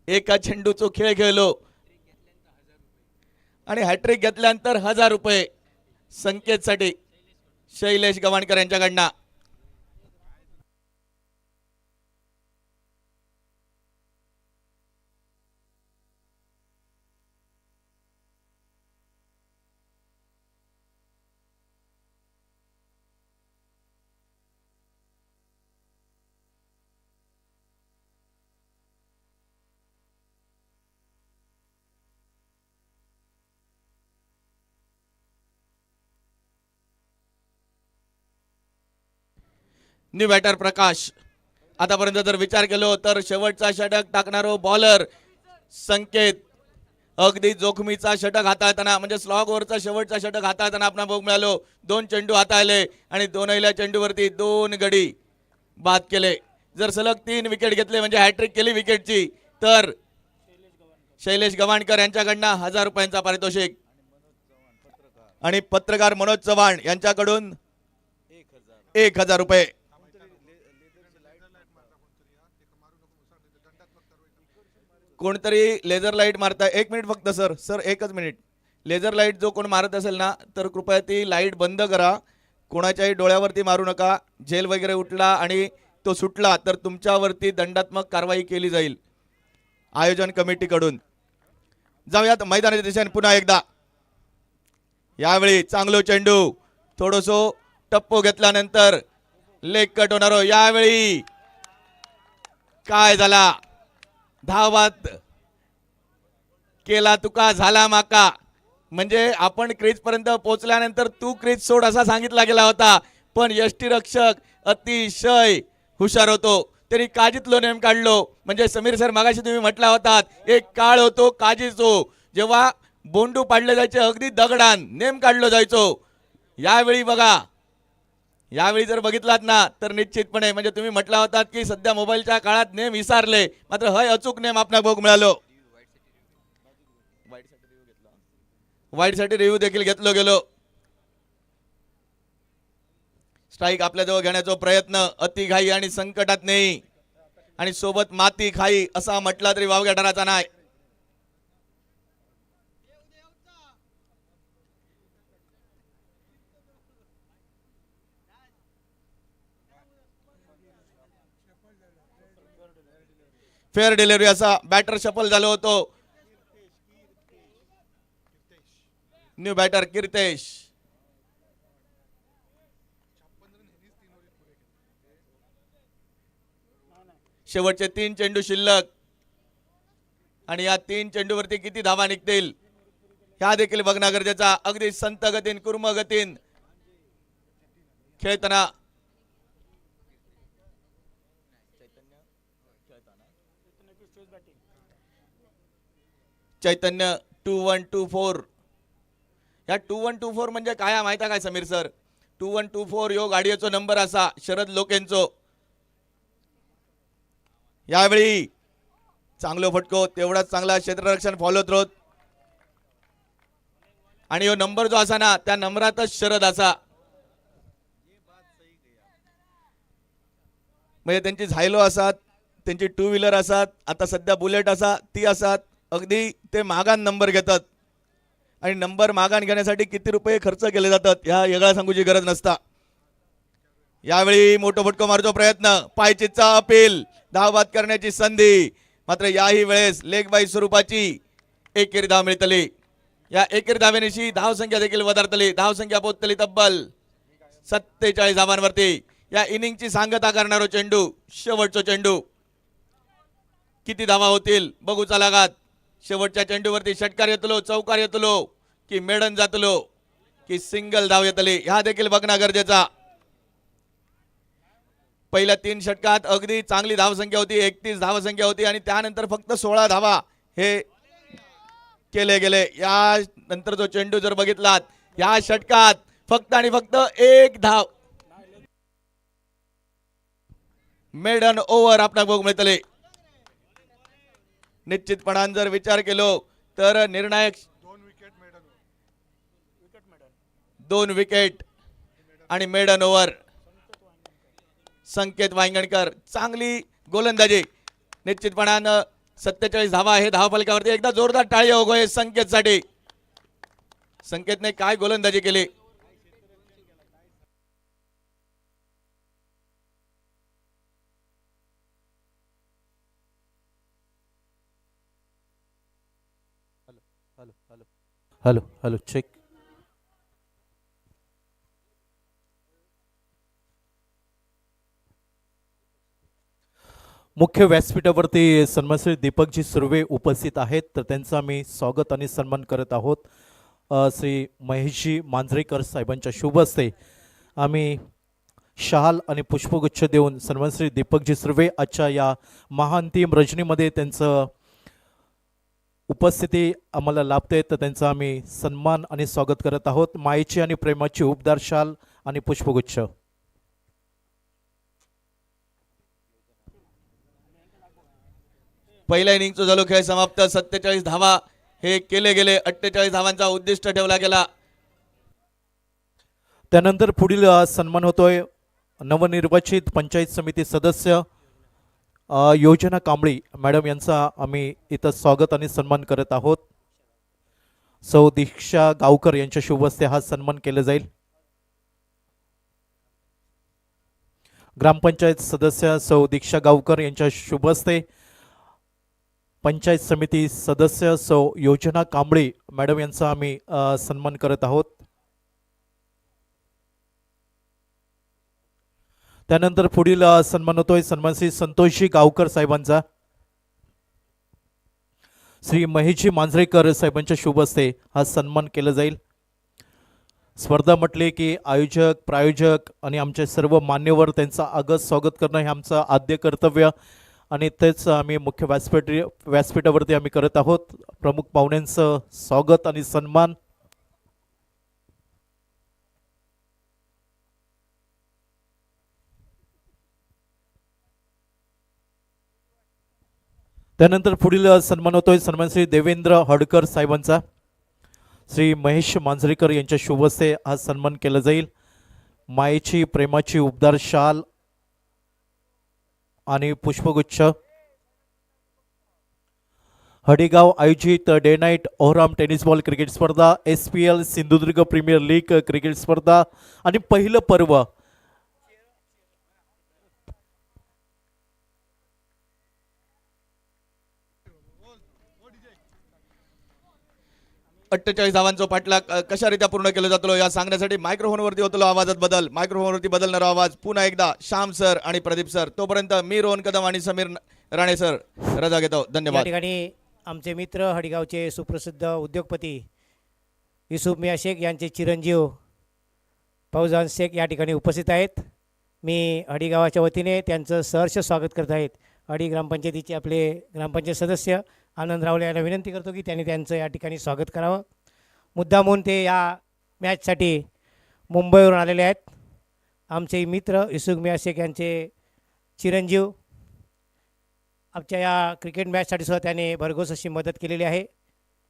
एका चेंडूचो खेळ खेळलो आणि हॅट्रिक घेतल्यानंतर 1000 रुपये संकेतसाठी शैलेश गव्हाणकर यांच्याकडनं. न्यू बॅटर प्रकाश. आतापर्यंत जर विचार केलो तर शेवटचा षटक टाकणारो बॉलर संकेत अगदी जोखमीचा षटक हाताळताना म्हणजे स्लॉग ओव्हरचा शेवटचा षटक हाताळताना आपण बघू मिळालो. 2 चेंडू हाताळले आणि दोनहिल्या चेंडूवरती 2 गडी बाद केले. जर सलग 3 विकेट घेतले म्हणजे हॅट्रिक केली विकेटची तर शैलेश गव्हाणकर यांच्याकडनं 1000 रुपयांचा पारितोषिक आणि पत्रकार मनोज चव्हाण यांच्याकडून 1000 रुपये. कोणतरी लेझर लाईट मारताय, 1 मिनिट फक्त सर 1च मिनिट. लेझर लाईट जो कोण मारत असेल ना तर कृपया ती लाईट बंद करा, कोणाच्याही डोळ्यावरती मारू नका. झेल वगैरे उठला आणि तो सुटला तर तुमच्यावरती दंडात्मक कारवाई केली जाईल आयोजन कमिटीकडून. जाऊयात मैदानाच्या दिशेने पुन्हा एकदा. यावेळी चांगलो चेंडू थोडसो टप्पो घेतल्यानंतर लेग कट होणारो. यावेळी काय झाला, धावात केला तुका झाला माका, म्हणजे आपण क्रीज पर्यंत पोहोचल्यानंतर तू क्रीज सोड असा सांगितला गेला होता, पण यष्टीरक्षक अतिशय हुशार होतो, त्यांनी काळजीतलो नेम काढलो. म्हणजे समीर सर मागाशी तुम्ही म्हटला होतात एक काळ होतो काळजीचो जेव्हा बोंडू पाडले जायचे अगदी दगडान नेम काढलो जायचो. यावेळी बघा, यावेळी जर बघितलात ना तर निश्चितपणे म्हणजे तुम्ही म्हटला होतात की सध्या मोबाईलच्या काळात नेम विसरले, मात्र हय अचूक नेम आपल्याला बघ मिळालो. वाईट साठी रिव्ह्यू देखील घेतलो गेलो. स्ट्राईक आपल्या जवळ घेण्याचा प्रयत्न अति घाई आणि संकटात नाही आणि सोबत माती खाई असा म्हटला तरी वावग्या ठराचा नाही. फेअर डिलिव्हरी असा बॅटर शफल झालो होतो. New batter Kirtesh. शेवटचे 3 चेंडू शिल्लक आणि या 3 चेंडूवरती किती धावा निघतील ह्या देखील बघणं गरजेचा. अगदी संत गतीन कुर्म गतीन खेळताना चैतन्य 2124. या 2124 म्हणजे काय माहिती काय समीर सर? 2124 यो गाडीचो नंबर असा शरद लोकेंचो. यावेळी चांगलो फटको तेवढाच चांगला क्षेत्ररक्षण फॉलो थ्रोत आणि यो नंबर जो असा ना त्या नंबरातच शरद असा. म्हणजे त्यांची झायलो असतात, त्यांची टू व्हीलर असतात, आता सध्या बुलेट असा ती असतात, अगदी ते मागान नंबर घेतात आणि नंबर मागान घेण्यासाठी किती रुपये खर्च केले जातात ह्या वेगळा सांगूची गरज नसता. यावेळी मोठो फटको मारतो प्रयत्न, पायचीचा अपील, धाव बाद करण्याची संधी, मात्र याही वेळेस लेग बाय स्वरूपाची एकेरी धाव मिळतली. या एकेरी धावेनिशी धाव संख्या देखील वधारतली, धाव संख्या पोहोचतली तब्बल 47 धावांवरती. या इनिंगची सांगता करणारो चेंडू, शेवटचा चेंडू, किती धावा होतील बघूचा लागात. शेवटच्या चेंडूवरती षटकार येतलो, चौकार येतलो की मेडन जातलो की सिंगल धाव येतली, ह्या देखील बघणं गरजेचा. पहिल्या 3 षटकात अगदी चांगली धावसंख्या होती, 31 धावसंख्या होती आणि त्यानंतर फक्त 16 धावा हे केले गेले. या नंतर जो चेंडू जर बघितलात या षटकात फक्त आणि फक्त 1 धाव, मेडन ओव्हर आपल्याला बघू मिळतले. निश्चितपणान जर विचार केलो तर निर्णायक 2 विकेट आणि मेडन ओव्हर. संकेत वांगणकर चांगली गोलंदाजी, निश्चितपणानं 47 धावा हे धावफलकावरती. एकदा जोरदार टाळी होगोय संकेतसाठी. संकेतने काय गोलंदाजी केली. Hello hello check. मुख्य व्यासपीठावरती सन्मानश्री दीपकजी सुर्वे उपस्थित आहेत, तर त्यांचा आम्ही स्वागत आणि सन्मान करत आहोत. श्री महेशजी मांजरेकर साहेबांच्या शुभ हस्ते आम्ही शाल आणि पुष्पगुच्छ देऊन सन्मानश्री दीपकजी सुर्वे आजच्या या महाअंतिम रजनीमध्ये त्यांचं उपस्थिती आम्हाला लाभते, तर त्यांचा आम्ही सन्मान आणि स्वागत करत आहोत. मायेची आणि प्रेमाची उपदार शाल आणि पुष्पगुच्छ. पहिल्या इनिंगचा झालो खेळ समाप्त. 47 धावा हे केले गेले, 48 धावांचा उद्दिष्ट ठेवला गेला. त्यानंतर पुढील सन्मान होतोय नवनिर्वाचित पंचायत समिती सदस्य योजना कांबळी मॅडम यांचा आम्ही इथं स्वागत आणि सन्मान करत आहोत. सौ दीक्षा गावकर यांच्या शुभ हस्ते हा सन्मान केला जाईल. ग्रामपंचायत सदस्य सौ दीक्षा गावकर यांच्या शुभ हस्ते पंचायत समिती सदस्य सौ योजना कांबळी मॅडम यांचा आम्ही सन्मान करत आहोत. त्यानंतर पुढील सन्मान होतोय सन्मान श्री संतोषजी गावकर साहेबांचा. श्री महेशजी मांजरेकर साहेबांच्या शुभ हस्ते हा सन्मान केला जाईल. स्पर्धा म्हटले की आयोजक, प्रायोजक आणि आमचे सर्व मान्यवर त्यांचं आगत स्वागत करणं हे आमचं आद्य कर्तव्य आणि तेच आम्ही मुख्य व्यासपीठावरती आम्ही करत आहोत. प्रमुख पाहुण्यांचं स्वागत आणि सन्मान. त्यानंतर पुढील सन्मान होतोय सन्मान श्री देवेंद्र हडकर साहेबांचा. श्री महेश मांजरेकर यांच्या शुभ हस्ते हा सन्मान केला जाईल. मायेची प्रेमाची उपदार शाल आणि पुष्पगुच्छ. हडीगाव आयोजित डे नाईट ओहराम टेनिस बॉल क्रिकेट स्पर्धा, SPL Sindhudurg premier league cricket स्पर्धा आणि पहिलं पर्व 48 धावांचा पाठलाग कशारित्या पूर्ण केला जातो या सांगण्यासाठी मायक्रोफोनवरती होतो आवाजात बदल. मायक्रोफोनवरती बदलणारा आवाज पुन्हा एकदा श्याम सर आणि प्रदीप सर. तोपर्यंत मी रोहन कदम आणि समीर राणे सर रजा घेतो. धन्यवाद. या ठिकाणी आमचे मित्र हडगावचे सुप्रसिद्ध उद्योगपती युसुफ मिया शेख यांचे चिरंजीव फौजान शेख या ठिकाणी उपस्थित आहेत. मी हडगावाच्या वतीने त्यांचं सहर्ष स्वागत करत आहेत. हडी ग्रामपंचायतीचे आपले ग्रामपंचायत सदस्य आनंद रावले यांना विनंती करतो की त्यांनी त्यांचं या ठिकाणी स्वागत करावं. मुद्दामून ते या मॅचसाठी मुंबईवरून आलेले आहेत. आमचे मित्र युसुफ मिया शेख यांचे चिरंजीव आमच्या या क्रिकेट मॅचसाठी सुद्धा त्याने भरघोस अशी मदत केलेली आहे.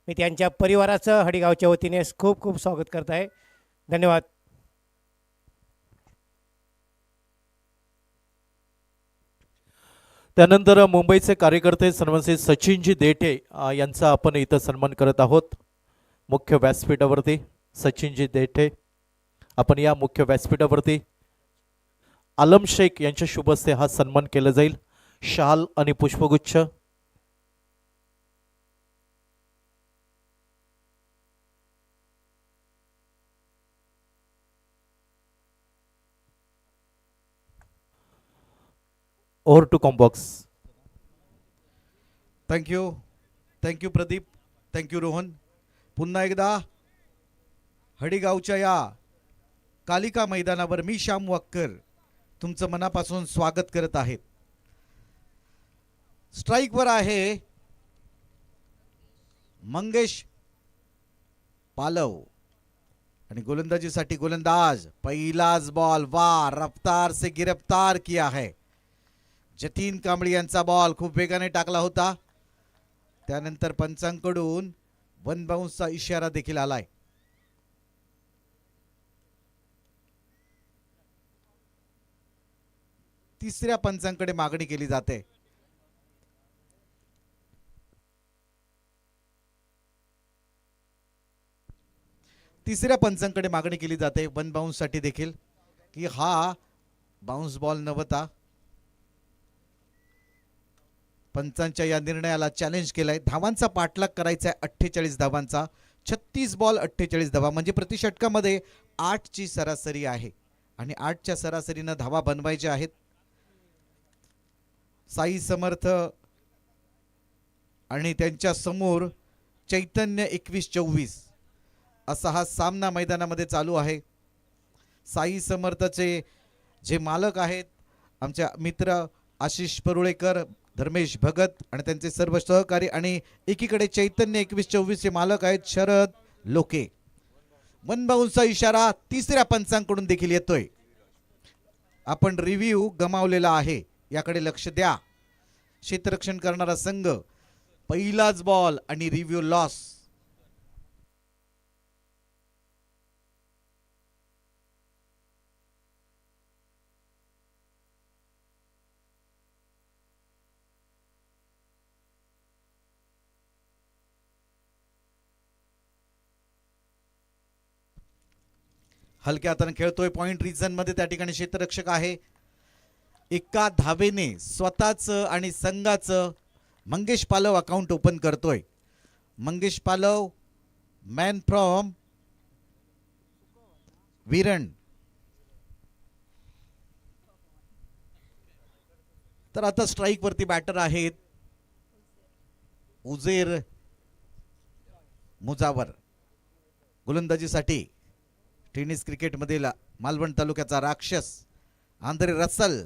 मी त्यांच्या परिवाराचं हडगावच्या वतीने खूप खूप स्वागत करत आहे. धन्यवाद. त्यानंतर मुंबईचे कार्यकर्ते सन्मानसित सचिनजी देठे यांचा आपण इथं सन्मान करत आहोत मुख्य व्यासपीठावरती. सचिनजी देठे आपण या मुख्य व्यासपीठावरती. आलम शेख यांच्या शुभ हस्ते हा सन्मान केला जाईल. शाल आणि पुष्पगुच्छ. Over to combox. Thank you Pradeep, thank you Rohan. पुन्हा एकदा हडीगावच्या या कालिका मैदानावर मी श्याम वाक्कर तुमचं मनापासून स्वागत करत आहेत. स्ट्राईकवर आहे मंगेश पालव आणि गोलंदाजीसाठी गोलंदाज. पहिलाच बॉल, वा रफ्तार से गिरफ्तार किया है. जतीन कांबळी यांचा बॉल खूप वेगाने टाकला होता. त्यानंतर पंचांकडून वन बाउन्सचा इशारा देखील आलाय. तिसऱ्या पंचांकडे मागणी केली जाते. तिसऱ्या पंचांकडे मागणी केली जाते वन बाउन्स साठी देखील की हा बाउन्स बॉल नव्हता. पंचांच्या या निर्णयाला चॅलेंज केलाय. धावांचा पाठलाग करायचा आहे 48 धावांचा. 36 बॉल 48 धावा म्हणजे प्रति षटकामध्ये 8 ची सरासरी आहे आणि 8च्या सरासरीनं धावा बनवायच्या आहेत. साई समर्थ आणि त्यांच्या समोर चैतन्य 21-24 असा हा सामना मैदानामध्ये चालू आहे. साई समर्थचे जे मालक आहेत आमच्या मित्र आशिष परुळेकर, धर्मेश भगत आणि त्यांचे सर्व सहकारी आणि एकीकडे चैतन्य 21-24 चे मालक आहेत शरद लोके. वन बाउन्सचा इशारा तिसऱ्या पंचांकडून देखील येतोय. आपण रिव्ह्यू गमावलेला आहे याकडे लक्ष द्या. क्षेत्ररक्षण करणारा संघ पहिलाच बॉल आणि रिव्ह्यू लॉस. हलक्या हाताने खेळतोय. पॉइंट रिजन मध्ये त्या ठिकाणी क्षेत्ररक्षक आहे. एका धावेने स्वतःच आणि संघाचं मंगेश पालव अकाउंट ओपन करतोय. मंगेश पालव मॅन फ्रॉम विरण. तर आता स्ट्राईक वरती बॅटर आहेत उजेर मुजावर. गोलंदाजीसाठी टेनिस क्रिकेट मधील मालवण तालुक्याचा राक्षस आंद्रे रसल.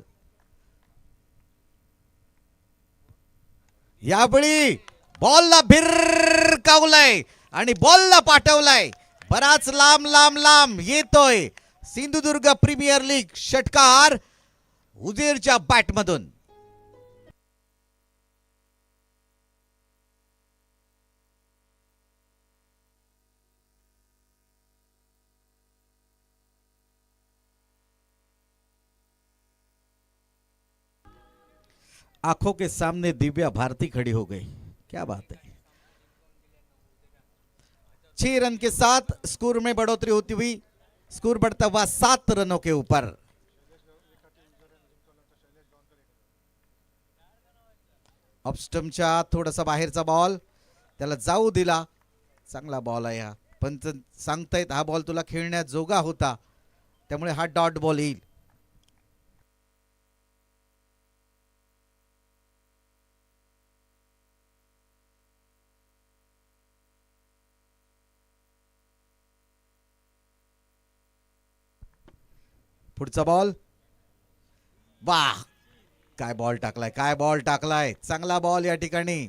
यावेळी बॉलला भिरकावलाय आणि बॉलला पाठवलाय. बराच लांब लांब लांब येतोय सिंधुदुर्ग प्रीमियर लीग षटकार उजेरच्या बॅटमधून. आंखों के सामने दिव्या भारती खड़ी हो गई. क्या बात है. 6 रन के साथ स्कोर में बढ़ोतरी होती हुई स्कोर बढ़ता हुआ 7 रनों के ऊपर. ऑफस्टम्पच्या थोडासा बाहेरचा बॉल त्याला जाऊ दिला. चांगला बॉल आहे हा. पंच सांगतायत हा बॉल तुला खेळण्यात जोगा होता त्यामुळे हा डॉट बॉल येईल. पुढचा बॉल. वाह काय बॉल टाकलाय, काय बॉल टाकलाय. चांगला बॉल या ठिकाणी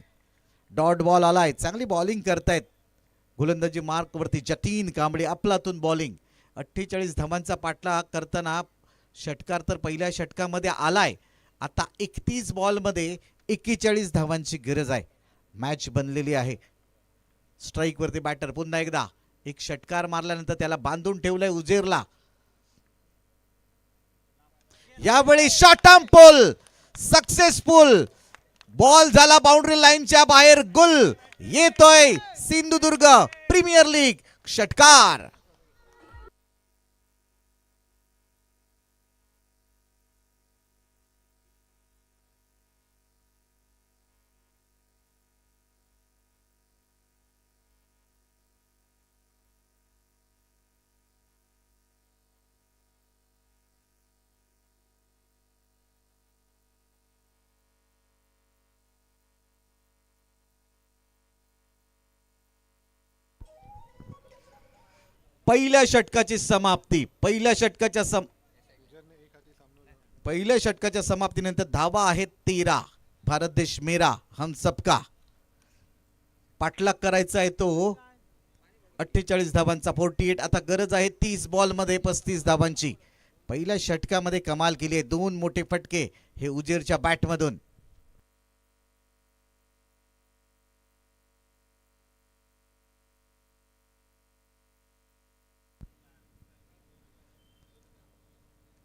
डॉट बॉल आलाय. चांगली बॉलिंग करतायत गोलंदाजी मार्क वरती जतीन कांबळे. अफलातून बॉलिंग. 48 धावांचा पाठलाग करताना षटकार तर पहिल्या षटकामध्ये आलाय. आता 31 बॉल मध्ये 41 धावांची गरज आहे. मॅच बनलेली आहे. स्ट्राईक वरती बॅटर पुन्हा एकदा एक षटकार मारल्यानंतर त्याला बांधून ठेवलंय उजेरला. यावेळी short arm pull successful ball झाला बाउंड्री लाईनच्या बाहेर. गुल येतोय सिंधुदुर्ग प्रीमियर लीग षटकार. पहिल्या षटकाची समाप्ती. पहिल्या षटकाच्या समाप्तीनंतर धावा आहेत 13. भारत देश मेरा हम सबका. पाठलाग करायचा आहे तो 48 धावांचा 48. आता गरज आहे 30 बॉल मध्ये 35 धावांची. पहिल्या षटकामध्ये कमाल केली आहे. 2 मोठे फटके हे उजेरच्या बॅटमधून.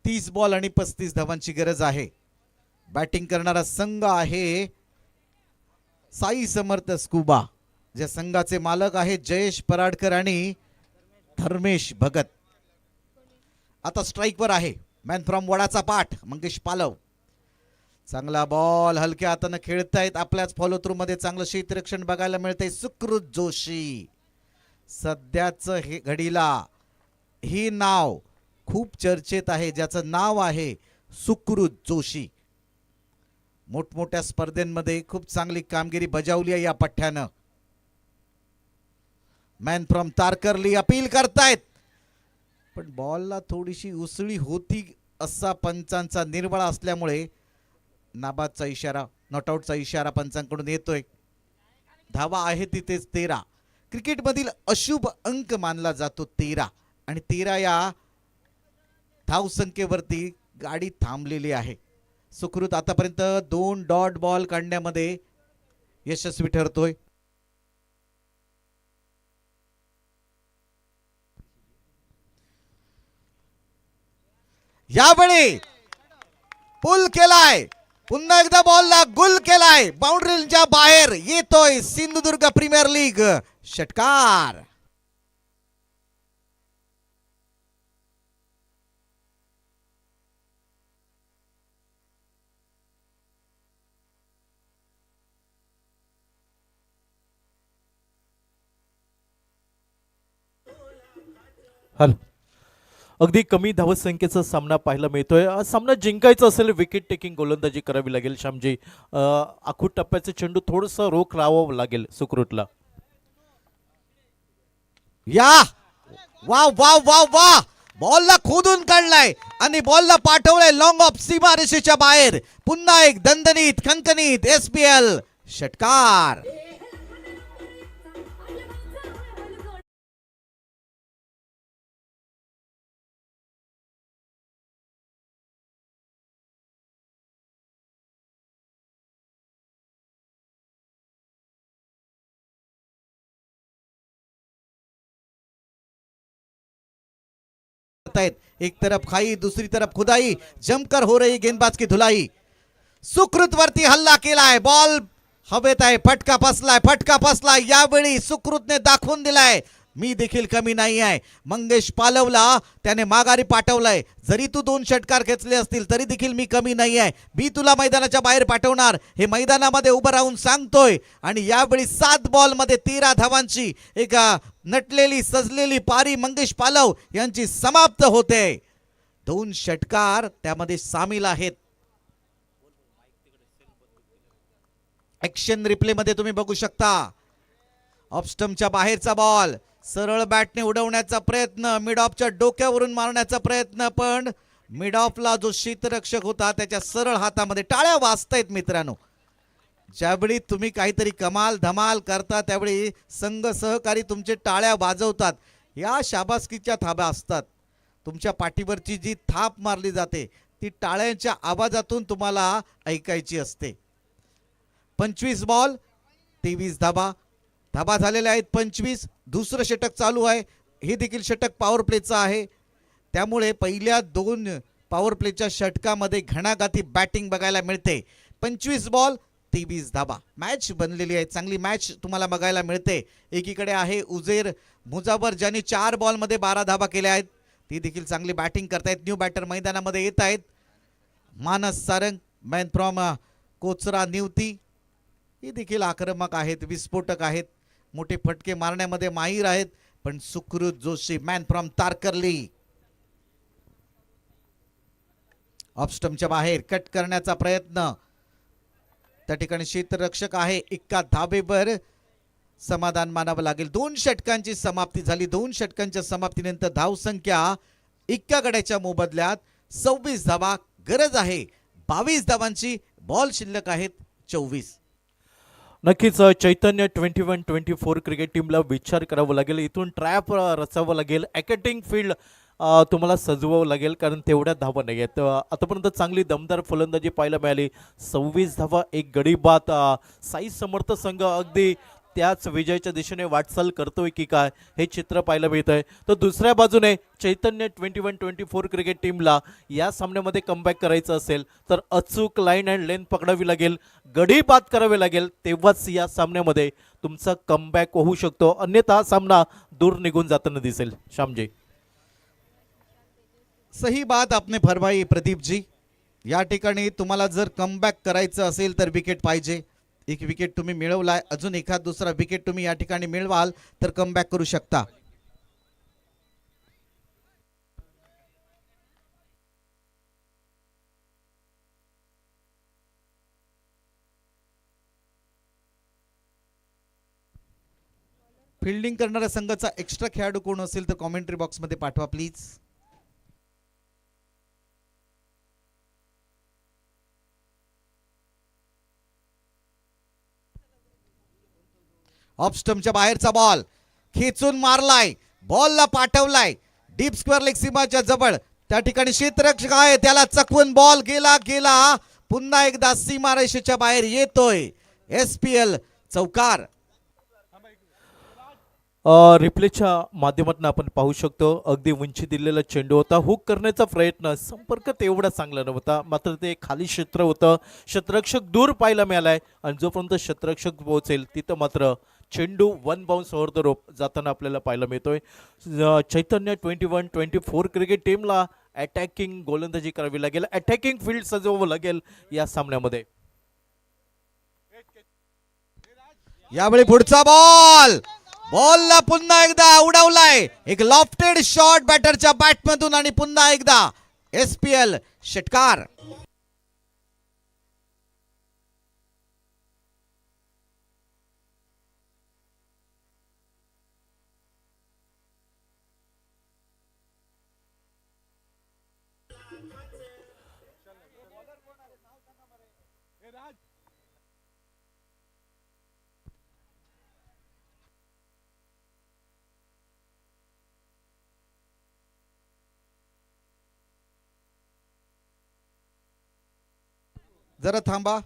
तीस बॉल आणि 35 धावांची गरज आहे. बॅटिंग करणारा संघ आहे साई समर्थ स्कुबा, ज्या संघाचे मालक आहेत जयेश पराडकर आणि धर्मेश भगत. आता स्ट्राईकवर आहे मॅन फ्रॉम वडाचा पाठ मंगेश पालव. चांगला बॉल हलक्या हाताने खेळतायत. आपल्याच फॉलो थ्रू मध्ये चांगलं क्षेत्ररक्षण बघायला मिळतंय. सुकृत जोशी सध्याच हे घडीला ही नाव खूप चर्चेत आहे, ज्याचं नाव आहे सुकृत जोशी. मोठमोठ्या स्पर्धेमध्ये खूप चांगली कामगिरी बजावली आहे या पठ्ठ्यानं. मॅन फ्रॉम तारकर्ली अपील करतायत, पण बॉलला थोडीशी उसळी होती असा पंचांचा निर्वाळा असल्यामुळे नाबादचा इशारा, नॉटआउटचा इशारा पंचांकडून येतोय. धावा आहे तिथेच 13. क्रिकेटमधील अशुभ अंक मानला जातो 13 आणि 13 या धावसंख्येवरती गाडी थांबलेली आहे. सुकृत आतापर्यंत 2 डॉट बॉल काढण्यामध्ये यशस्वी ठरतोय. यावेळी पुल केलाय, पुन्हा एकदा बॉलला गुल केलाय. बाउंड्रीच्या बाहेर येतोय सिंधुदुर्ग प्रीमियर लीग षटकार. हॅलो, अगदी कमी धावसंख्येचा सामना पाहायला मिळतोय. सामना जिंकायचा असेल विकेट टेकिंग गोलंदाजी करावी लागेल श्यामजी. आखूड टप्प्याचे चेंडू थोडंसं रोख लावावं लागेल सुकृतला. या वा वा वा वा, बॉलला खोदून काढलाय आणि बॉलला पाठवलंय लॉंग ऑफ सीमारेषेच्या बाहेर. पुन्हा एक दणदणीत खणखणीत SPL षटकार. एक तरफ खाई दूसरी तरफ खुदाई, जमकर हो रही गेंदबाज की धुलाई. सुकृत वरती हल्ला केलाय, बॉल हवेत आहे, फटका फसलाय. यावेळी सुकृतने दाखवून दिलाय मी देखील कमी नाही आहे. मंगेश पालवला त्याने माघारी पाठवलाय. जरी तू 2 षटकार खेचले असतील तरी देखील मी कमी नाही आहे. मी तुला मैदानाच्या बाहेर पाठवणार हे मैदानामध्ये उभं राहून सांगतोय. आणि यावेळी 7 बॉल मध्ये 13 धावांची एक नटलेली सजलेली पारी मंगेश पालव यांची समाप्त होते. 2 षटकार त्यामध्ये सामील आहेत. ऍक्शन रिप्ले मध्ये तुम्ही बघू शकता. ऑफ स्टंपच्या बाहेरचा बॉल सरळ बॅटने उडवण्याचा प्रयत्न, मिड ऑफच्या डोक्यावरून मारण्याचा प्रयत्न, पण मिड ऑफला जो शीतरक्षक होता त्याच्या सरळ हातामध्ये. टाळ्या वाजतायत मित्रांनो. ज्यावेळी तुम्ही काहीतरी कमाल धमाल करता त्यावेळी संघ सहकारी तुमचे टाळ्या वाजवतात. या शाबासकीच्या थापा असतात. तुमच्या पाठीवरची जी थाप मारली जाते ती टाळ्यांच्या आवाजातून तुम्हाला ऐकायची असते. 25 बॉल 23 धाबा. धाबा झालेल्या आहेत 25. दुसरं षटक चालू आहे. हे देखील षटक पॉवर प्लेचं आहे. त्यामुळे पहिल्या 2 पॉवर प्लेच्या षटकामध्ये घणाघाती बॅटिंग बघायला मिळते. 25 बॉल 23 धाबा. मॅच बनलेली आहे, चांगली मॅच तुम्हाला बघायला मिळते. एकीकडे आहे उजेर मुजावर ज्यांनी 4 बॉलमध्ये 12 धाबा केल्या आहेत. ती देखील चांगली बॅटिंग करतायत. न्यू बॅटर मैदानामध्ये येत आहेत. मानस सारंग, मॅन फ्रॉम कोचरा निवती, ही देखील आक्रमक आहेत, विस्फोटक आहेत, मोठे फटके मारण्यामध्ये माहीर आहेत. पण सुकृत जोशी, मॅन फ्रॉम तारकर्ली, ऑफस्टम्पच्या बाहेर कट करण्याचा प्रयत्न. त्या ठिकाणी क्षेत्ररक्षक आहे. एका धाबेवर समाधान मानावं लागेल. 2 षटकांची समाप्ती झाली. 2 षटकांच्या समाप्तीनंतर धावसंख्या एका गड्याच्या मोबदल्यात 26 धावा. गरज आहे 22 धावांची. बॉल शिल्लक आहेत 24. नक्कीच चैतन्य 21-24 क्रिकेट टीमला विचार करावा लागेल. इथून ट्रॅप रचावं लागेल. अटॅकिंग फील्ड तुम्हाला सजवावं लागेल, कारण तेवढ्या धावा नाही आहेत. आतापर्यंत चांगली दमदार फलंदाजी पाहायला मिळाली. 26 धावा, एक गडी बाद. साई समर्थ संघ अगदी त्याच विजयाच्या दिशेने वाटचाल करतोय की काय, हे चित्र पाहायला मिळत आहे. तर दुसऱ्या बाजूने चैतन्य 21-24 क्रिकेट टीमला या सामन्यामध्ये कमबॅक करायचं असेल तर अचूक लाईन अँड लेंथ पकडावी लागेल, गडी बाद करावे लागेल, तेव्हाच या सामन्यामध्ये तुमचा कमबॅक होऊ शकतो. अन्यथा सामना दूर निघून जाताना दिसेल. श्यामजी, सही बात आपने फरमाई प्रदीप जी. या ठिकाणी तुम्हाला जर कमबॅक करायचं असेल तर विकेट पाहिजे. एक विकेट तुम्ही मिळवलाय, अजून एखाद दुसरा विकेट तुम्ही या ठिकाणी मिळवाल तर कमबॅक करू शकता. फिल्डिंग करणाऱ्या संघाचा एक्स्ट्रा खेळाडू कोण असेल तर कॉमेंट्री बॉक्समध्ये पाठवा प्लीज. ऑफस्टम्पच्या बाहेरचा बॉल खेचून मारलाय, बॉलला पाठवलाय डीप स्क्वेअर लेग सीमाच्या जवळ. त्या ठिकाणी क्षेत्ररक्षक आहे, त्याला चकवून बॉल गेला. पुन्हा एकदा सीमारेषेच्या बाहेर येतोय. SPL चौकार. रिप्लेच्या माध्यमातून आपण पाहू शकतो अगदी उंची दिलेला चेंडू होता. हुक करण्याचा प्रयत्न, संपर्क तेवढा चांगला नव्हता, मात्र ते खाली क्षेत्र होतं. क्षेत्ररक्षक दूर पाहायला मिळालाय आणि जोपर्यंत क्षेत्ररक्षक पोहोचेल तिथं मात्र चेंडू 1 बाउन्स ओव्हर द रोप जाताना आपल्याला पाहायला मिळतोय. चैतन्य 21-24 क्रिकेट टीमला अटॅकिंग गोलंदाजी करावी लागेल, अटॅकिंग फील्ड सजवावं लागेल या सामन्यामध्ये. यावेळी पुढचा बॉल, बॉलला पुन्हा एकदा उडवलाय. एक लॉफ्टेड शॉट बॅटरच्या बॅटमधून आणि पुन्हा एकदा SPL षटकार. जरा थांबा.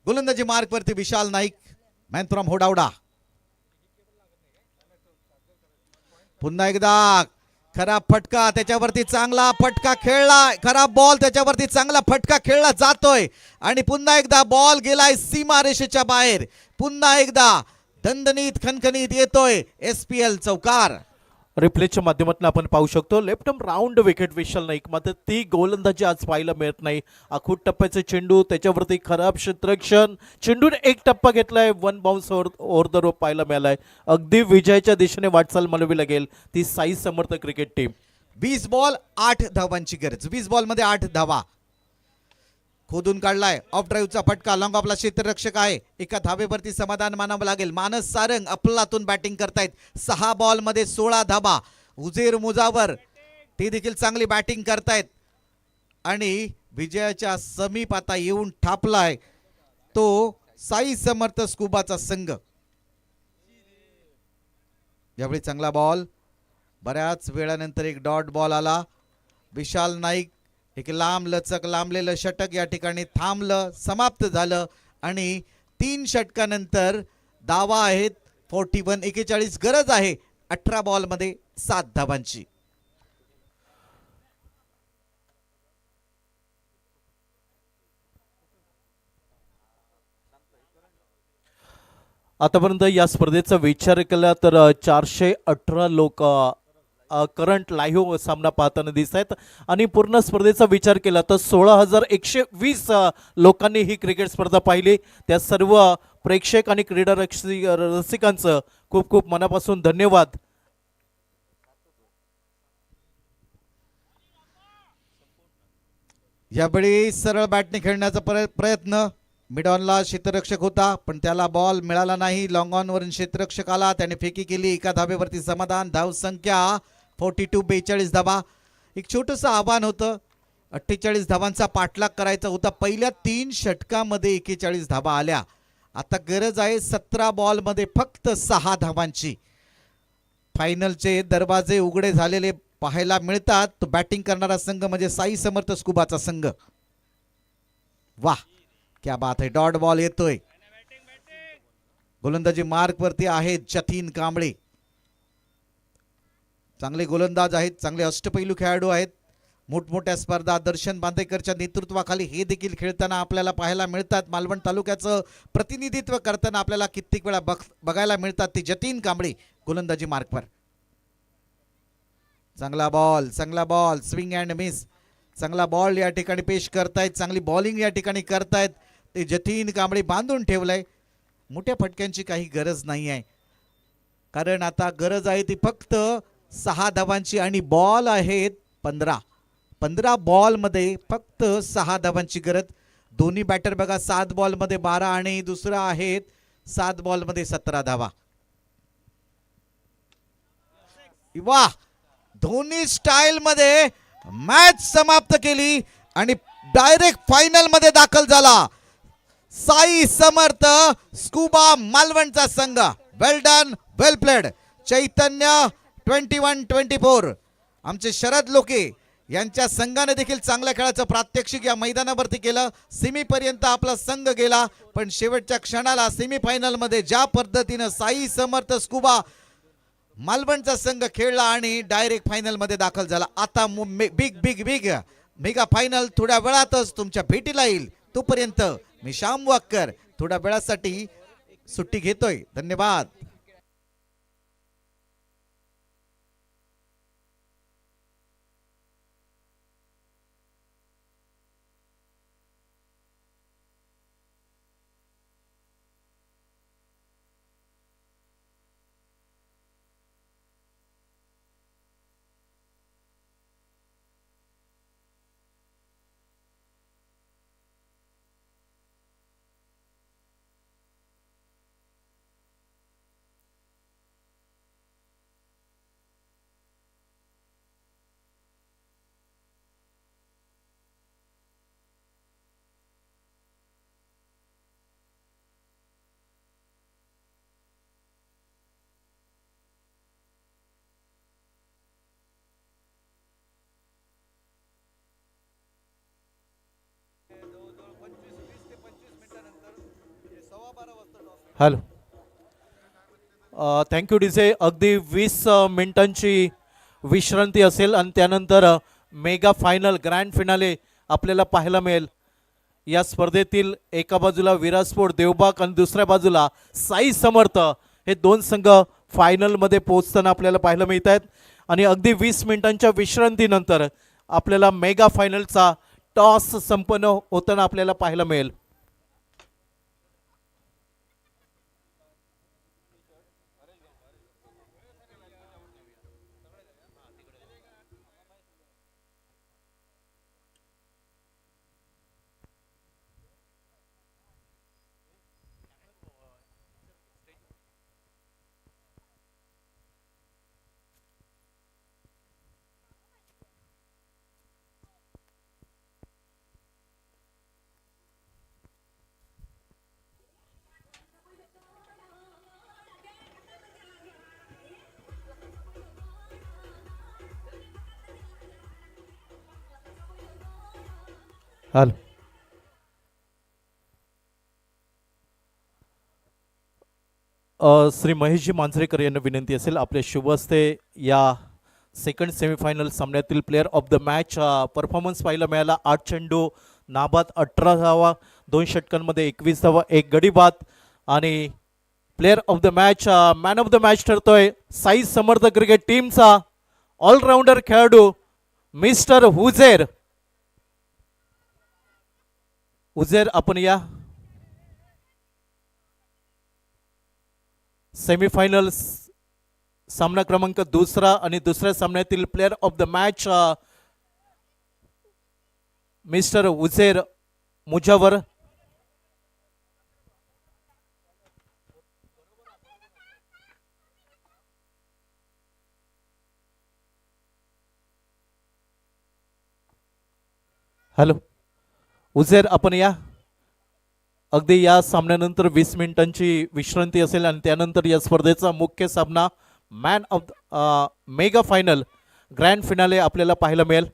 गोलंदाजी मार्क वरती विशाल नाईक, मॅन फ्रॉम होडावडा. पुन्हा एकदा खराब फटका, त्याच्यावरती चांगला फटका खेळला. खराब बॉल, त्याच्यावरती चांगला फटका खेळला जातोय आणि पुन्हा एकदा बॉल गेलाय सीमारेषेच्या बाहेर. पुन्हा एकदा दणदणीत खणखणीत येतोय SPL चौकार. रिप्लेच्या माध्यमातून आपण पाहू शकतो लेफ्ट आर्म राऊंड विकेट विशाल नाईक, मात्र ती गोलंदाजी आज पाहायला मिळत नाही. आखूट टप्प्याचे चेंडू, त्याच्यावरती खराब क्षेत्ररक्षण, चेंडूने एक टप्पा घेतलाय, 1 बाउन्स ओव्हर द रोप पाहायला मिळालाय. अगदी विजयाच्या दिशेने वाटचाल मानवी लागेल ती Sai Samarth cricket team. 20 ball 8 धावांची गरज. 20 बॉल मध्ये 8 धावा. खोदून काढलाय. ऑफ ड्राईव्हचा फटका. लॉंग ऑफला क्षेत्ररक्षक आहे. एका धाबेवरती समाधान मानावं लागेल. मानस सारंग अफलातून बॅटिंग करतायत. 6 बॉलमध्ये 16 धाबा. उजेर मुजावर ते देखील चांगली बॅटिंग करतायत आणि विजयाच्या समीप आता येऊन ठापलाय तो साई समर्थ स्कुबाचा संघ. यावेळी चांगला बॉल. बऱ्याच वेळानंतर एक डॉट बॉल आला. विशाल नाईक एक लांब लचक लांबलेलं षटक या ठिकाणी थांबलं, समाप्त झालं आणि 3 षटकानंतर दावा आहेत 41 गरज आहे 18 बॉलमध्ये 7 धावांची. आतापर्यंत या स्पर्धेचा विचार केला तर 418 लोक करंट लाईव्ह सामना पाहताना दिसत आहेत आणि पूर्ण स्पर्धेचा विचार केला तर 16,120 लोकांनी ही क्रिकेट स्पर्धा पाहिली. त्या सर्व प्रेक्षक आणि क्रीडा रसिकांचं खूप खूप मनापासून धन्यवाद. यावेळी सरळ बॅटने खेळण्याचा प्रयत्न. मिडॉनला क्षेत्ररक्षक होता पण त्याला बॉल मिळाला नाही. लॉंग ऑन वरून क्षेत्ररक्षक आला, त्याने फेकी केली. एका धाबेवरती समाधान. धाव संख्या 42, 42 धावा. एक छोटंसं आव्हान होतं. 48 धावांचा पाठलाग करायचा होता. पहिल्या 3 षटकामध्ये 41 धावा आल्या. आता गरज आहे 17 बॉलमध्ये फक्त 6 धावांची. फायनलचे दरवाजे उघडे झालेले पाहायला मिळतात. तो बॅटिंग करणारा संघ म्हणजे साई समर्थ स्कुबाचा संघ. वाह क्या बात आहे. डॉट बॉल येतोय. गोलंदाजी मार्क वरती आहेत जतीन कांबळे. चांगले गोलंदाज आहेत, चांगले अष्टपैलू खेळाडू आहेत. मोठमोठ्या स्पर्धा दर्शन बांदेकरच्या नेतृत्वाखाली हे देखील खेळताना आपल्याला पाहायला मिळतात. मालवण तालुक्याचं प्रतिनिधित्व करताना आपल्याला कित्येक वेळा बघायला मिळतात ते जतीन कांबळे गोलंदाजी मार्कवर. चांगला बॉल, चांगला बॉल. Swing and miss. चांगला बॉल या ठिकाणी पेश करतायत. चांगली बॉलिंग या ठिकाणी करतायत ते जतीन कांबळे. बांधून ठेवलंय. मोठ्या फटक्यांची काही गरज नाही आहे कारण आता गरज आहे ती फक्त 6 धावांची आणि बॉल आहेत 15 बॉलमध्ये फक्त 6 धावांची गरज. दोन्ही बॅटर बघा 7 बॉलमध्ये 12 आणि दुसरा आहेत 7 बॉलमध्ये 17 धावा. वाह, धोनी स्टाईल मध्ये मॅच समाप्त केली आणि डायरेक्ट फायनल मध्ये दाखल झाला साई समर्थ स्कुबा मालवणचा संघ. वेल डन, वेल प्लेड. चैतन्य 21-24 आमचे शरद लोके यांच्या संघाने देखील चांगल्या खेळाचं प्रात्यक्षिक या मैदानावरती केलं. सेमीपर्यंत आपला संघ गेला पण शेवटच्या क्षणाला सेमीफायनल मध्ये ज्या पद्धतीनं साई समर्थ स्कुबा मालवणचा संघ खेळला आणि डायरेक्ट फायनल मध्ये दाखल झाला. आता big big big mega final थोड्या वेळातच तुमच्या भेटीला येईल. तोपर्यंत मी श्याम वाक्कर थोड्या वेळासाठी सुट्टी घेतोय. धन्यवाद. Hello, thank you DJ. अगदी 20 मिनिटांची विश्रांती असेल आणि त्यानंतर मेगा फायनल ग्रँड फिनाले आपल्याला पाहायला मिळेल. या स्पर्धेतील एका बाजूला विरासपोर्ट देवबाग आणि दुसऱ्या बाजूला साई समर्थ हे 2 संघ फायनलमध्ये पोहोचताना आपल्याला पाहायला मिळत आहेत आणि अगदी 20 मिनिटांच्या विश्रांतीनंतर आपल्याला मेगा फायनलचा टॉस संपन्न होताना आपल्याला पाहायला मिळेल. हॅलो. श्री महेशजी मांजरेकर यांना विनंती असेल आपल्या शुभ हस्ते या सेकंड सेमीफायनल सामन्यातील player of the match performance पाहायला मिळाला. 8 चेंडू नाबाद 18 धावा, 2 षटकांमध्ये 21 धावा, 1 गडी बाद आणि player of the match man of the match ठरतोय साई समर्थ क्रिकेट टीमचा ऑलराऊंडर खेळाडू मिस्टर हुझेर. हुझेर आपण या. सेमीफायनल सामना क्रमांक 2 आणि दुसऱ्या सामन्यातील player of the match mister Huzer Mujawar. Hello Huzer आपण या. अगदी या सामन्यानंतर 20 मिनिटांची विश्रांती असेल आणि त्यानंतर या स्पर्धेचा मुख्य सामना man of mega final grand finale आपल्याला पाहायला मिळेल.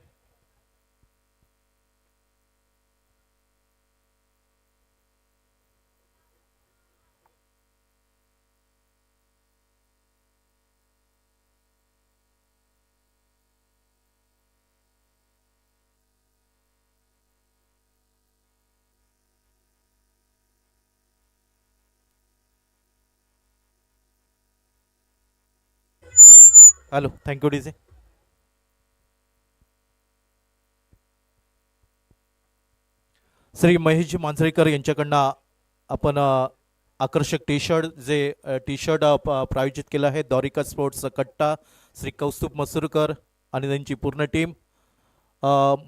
Hello thank you DJ. Shri Maheshji Manjrekar यांच्याकडनं आपण आकर्षक टी शर्ट टी शर्ट प्रायोजित केलं आहे दॉरिका स्पोर्ट्स कट्टा श्री कौस्तुभ मसूरकर आणि त्यांची पूर्ण टीम.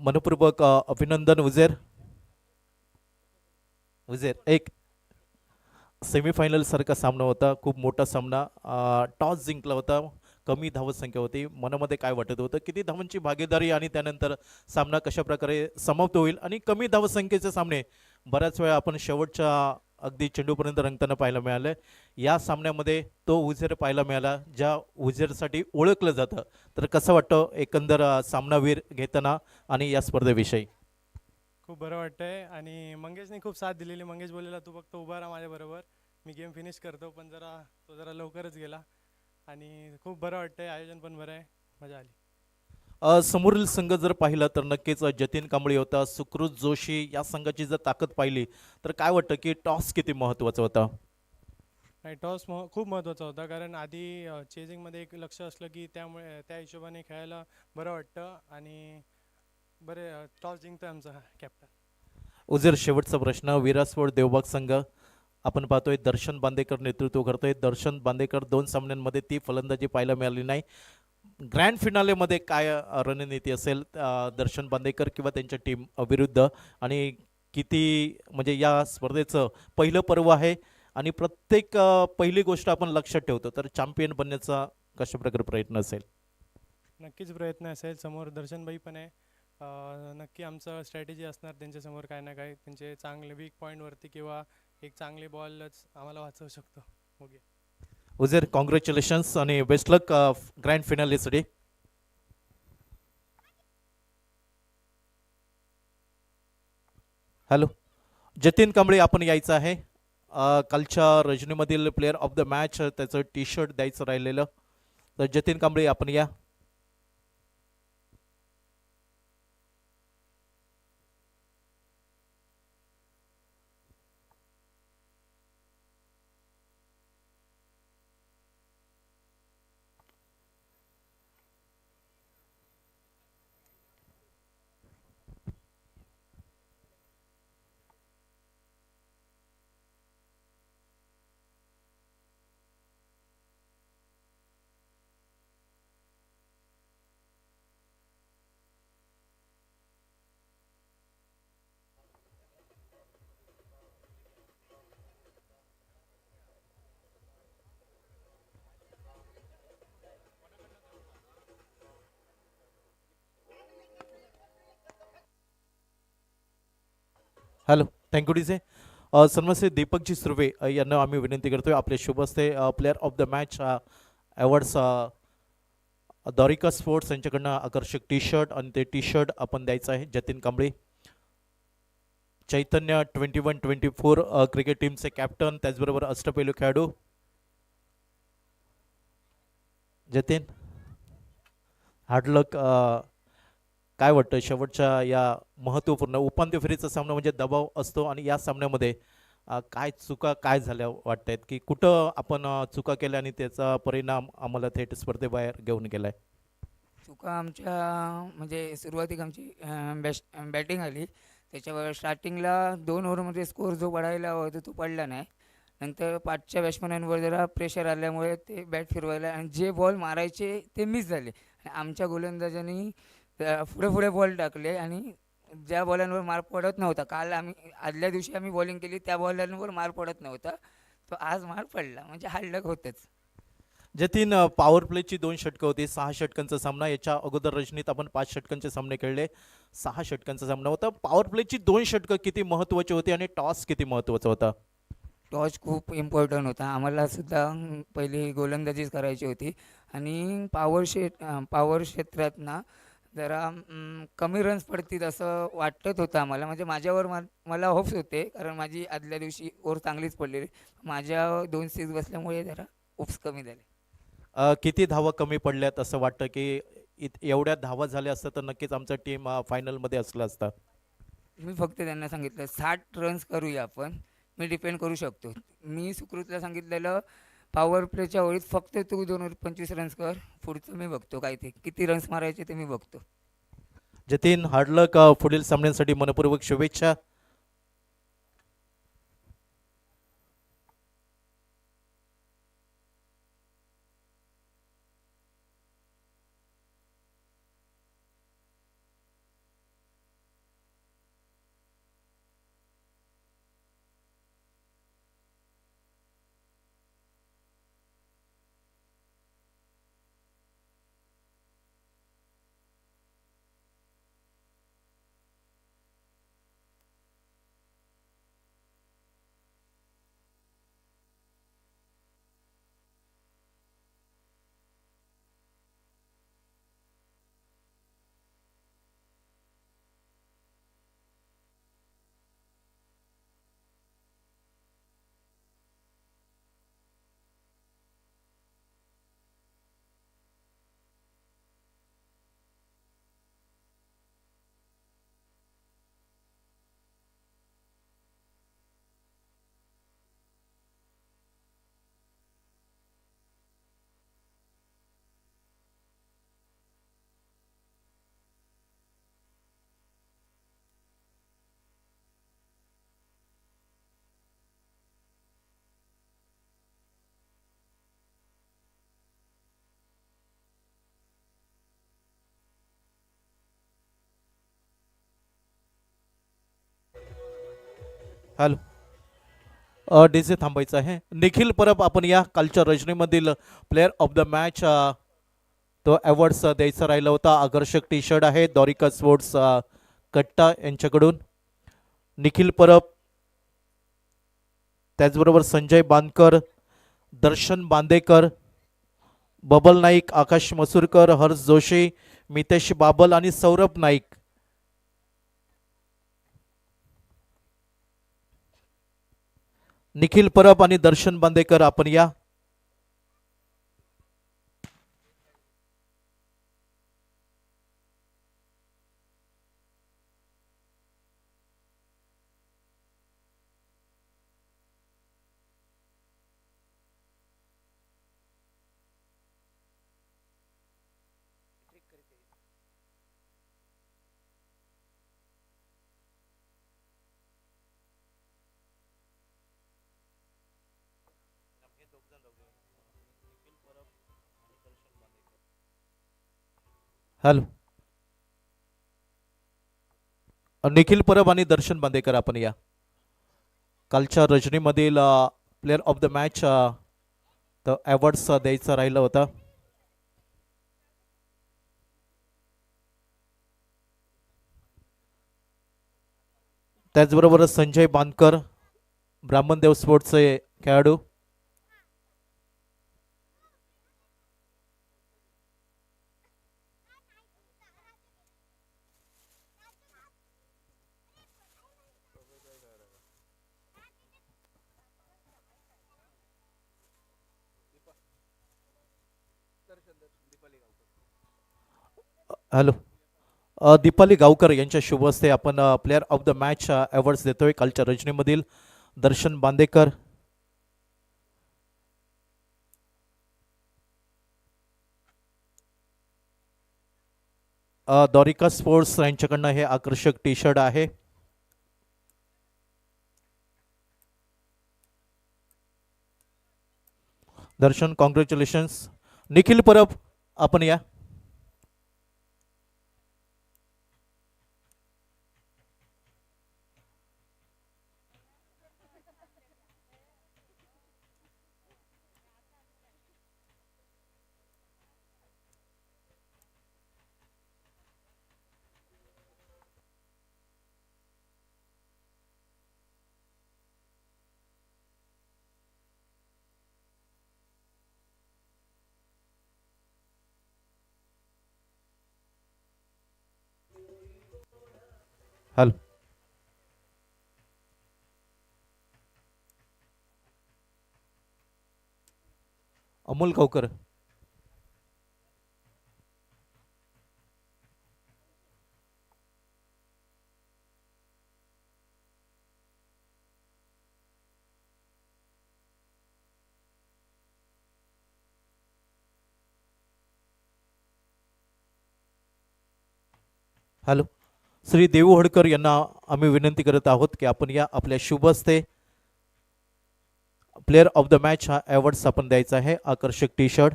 मनपूर्वक अभिनंदन हुझेर. एक सेमीफायनल सारखा सामना होता, खूप मोठा सामना. टॉस जिंकला होता, कमी धावसंख्या होती. मनामध्ये काय वाटत होतं, किती धावांची भागीदारी आणि त्यानंतर सामना कशा प्रकारे समाप्त होईल आणि कमी धावसंख्येचे सामने बऱ्याच वेळा आपण शेवटच्या अगदी चेंडूपर्यंत रंगताना पाहायला मिळालं. या सामन्यामध्ये तो हुझेर पाहायला मिळाला ज्या हुझेरसाठी ओळखलं जातं. तर कसं वाटतं एकंदर सामनावीर घेताना आणि या स्पर्धेविषयी? खूप बरं वाटतंय आणि मंगेशने खूप साथ दिलेली. मंगेश बोललेला तू फक्त उभा राहा माझ्याबरोबर, मी गेम फिनिश करतो, पण तो जरा लवकरच गेला आणि खूप बरं वाटतंय. आयोजन पण बरं आहे, मजा आली. समोरील संघ जर पाहिला तर नक्कीच जतीन कांबळे होता, सुकृत जोशी. या संघाची जर ताकद पाहिली तर काय वाटतं की टॉस किती महत्त्वाचा होता? आणि टॉस खूप महत्त्वाचा होता, कारण आधी चेजिंगमध्ये एक लक्ष असलं की त्यामुळे त्या हिशोबाने खेळायला बरं वाटतं आणि बरे टॉस जिंकतोय आमचा कॅप्टन. उजेर शेवटचा प्रश्न. विरासवड देवबाग संघ आपण पाहतोय दर्शन बांदेकर नेतृत्व करतोय. दर्शन बांदेकर 2 सामन्यांमध्ये ती फलंदाजी पाहायला मिळाली नाही. ग्रँड फिनालेमध्ये काय रणनीती असेल दर्शन बांदेकर किंवा त्यांच्या टीम विरुद्ध, आणि किती म्हणजे या स्पर्धेचं पहिलं पर्व आहे आणि प्रत्येक पहिली गोष्ट आपण लक्षात ठेवतो, तर चॅम्पियन बनण्याचा कशा प्रकारे प्रयत्न असेल? नक्कीच प्रयत्न असेल. समोर दर्शनभाई पण आहे. नक्की आमचं स्ट्रॅटेजी असणार त्यांच्यासमोर काय ना काय, त्यांचे चांगले वीक पॉईंटवरती किंवा एक चांगले बॉलच आम्हाला वाचवू शकतो. ओके उजेर, कॉंग्रॅच्युलेशन्स आणि बेस्ट लक ग्रँड फिनालेसाठी. हॅलो जतीन कांबळे आपण यायचं आहे. कालच्या रजनीमधील प्लेअर ऑफ द मॅच त्याचं टी शर्ट द्यायचं राहिलेलं, तर जतीन कांबळे आपण या. Hello thank you DJ. सन्माननीय दीपकजी सुर्वे यांना आम्ही विनंती करतोय आपले शुभ हस्ते player of the match awards दॉरिका स्पोर्ट्स यांच्याकडनं आकर्षक टी शर्ट आणि ते टी शर्ट आपण द्यायचं आहे. जतीन कांबळे चैतन्य 21-24 क्रिकेट टीमचे कॅप्टन, त्याचबरोबर अष्टपैलू खेळाडू जतीन हार्डलक. काय वाटतं शेवटच्या या महत्त्वपूर्ण उपांत्य फेरीचा सामना म्हणजे दबाव असतो आणि या सामन्यामध्ये काय चुका काय झाल्या वाटतायत की कुठं आपण चुका केल्या आणि त्याचा परिणाम आम्हाला थेट स्पर्धेबाहेर घेऊन गेलाय? चुका आमच्या म्हणजे सुरुवातीक आमची बॅटिंग आली, त्याच्यावर स्टार्टिंगला 2 ओव्हरमध्ये स्कोअर जो पडायला हवा होता तो पडला नाही. नंतर पाठच्या बॅट्समॅनांवर जरा प्रेशर आल्यामुळे ते बॅट फिरवायला आणि जे बॉल मारायचे ते मिस झाले. आणि आमच्या गोलंदाजांनी पुढे पुढे बॉल टाकले आणि ज्या बॉलांवर मार पडत नव्हता, काल आम्ही आदल्या दिवशी आम्ही बॉलिंग केली त्या बॉलांवर मार पडत नव्हता, तो आज मार पडला, म्हणजे हार्डलक होतंच. जतीन, पॉवर प्लेची 2 षटकं होती, 6 षटकांचा सामना. याच्या अगोदर रजनीत आपण 5 षटकांचे सामने खेळले, 6 षटकांचा सामना होता. पॉवर प्लेची 2 षटकं किती महत्त्वाची होती आणि टॉस किती महत्त्वाचा होता? टॉस खूप इम्पॉर्टंट होता, आम्हाला सुद्धा पहिली गोलंदाजीच करायची होती आणि पॉवर क्षेत्रात ना जरा कमी रन्स पडतील असं वाटत होतं आम्हाला. म्हणजे माझ्यावर मला होप्स होते, कारण माझी आदल्या दिवशी ओव्हर चांगलीच पडलेली, माझ्या 2 सिक्स बसल्यामुळे जरा होप्स कमी झाले. किती धावा कमी पडल्यात असं वाटतं की एवढ्या धावा झाल्या असतं तर नक्कीच आमचा टीम फायनलमध्ये असला असता? मी फक्त त्यांना सांगितलं 60 रन्स करूया आपण, मी डिपेंड करू शकतो. मी सुकृतला सांगितलेलं पॉवर प्लेच्या ओळीत फक्त तू 2 ओव्हर 25 रन्स कर, पुढचं मी बघतो, काय ते किती रन्स मारायचे ते मी बघतो. जतीन हार्डलक, पुढील सामन्यांसाठी मनपूर्वक शुभेच्छा. हॅलो, डीजे थांबायचं आहे. निखिल परब, आपण या कालच्या रजनीमधील प्लेअर ऑफ द मॅच तो अवॉर्ड्स द्यायचा राहिला होता. आकर्षक टी शर्ट आहे दॉरिका स्पोर्ट्स कट्टा यांच्याकडून. निखिल परब, त्याचबरोबर संजय बांदकर, दर्शन बांदेकर, बबल नाईक, आकाश मसूरकर, हर्ष जोशी, मितेश बाबल आणि सौरभ नाईक. निखिल परब आणि दर्शन बांदेकर, आपण या. हॅलो, निखिल परब आणि दर्शन बांदेकर, आपण या. कालच्या रजनीमधील प्लेअर ऑफ द मॅच तर अवॉर्ड्स द्यायचा राहिला होता. त्याचबरोबर संजय बांदकर, ब्राह्मणदेव स्पोर्ट्सचे खेळाडू. हॅलो. दीपाली गावकर यांच्या शुभ हस्ते आपण player of the match awards देतोय. कालच्या रजनीमधील दर्शन बांदेकर, दॉरिका स्पोर्ट्स यांच्याकडनं हे आकर्षक टी शर्ट आहे. दर्शन कॉंग्रॅच्युलेशन्स. निखिल परब आपण या. हॅलो. अमोल गावकर. हॅलो. श्री देवू हडकर यांना आम्ही विनंती करत आहोत की आपण या आपल्या शुभ हस्ते प्लेअर ऑफ द मॅच हा अवॉर्ड्स आपण द्यायचा आहे. आकर्षक T shirt.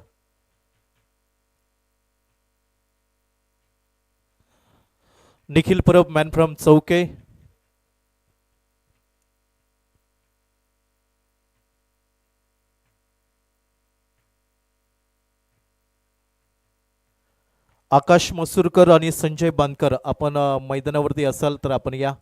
Nikhil Parab man from चौके. आकाश मसूरकर आणि संजय बांदकर आपण मैदानावरती असाल तर आपण या.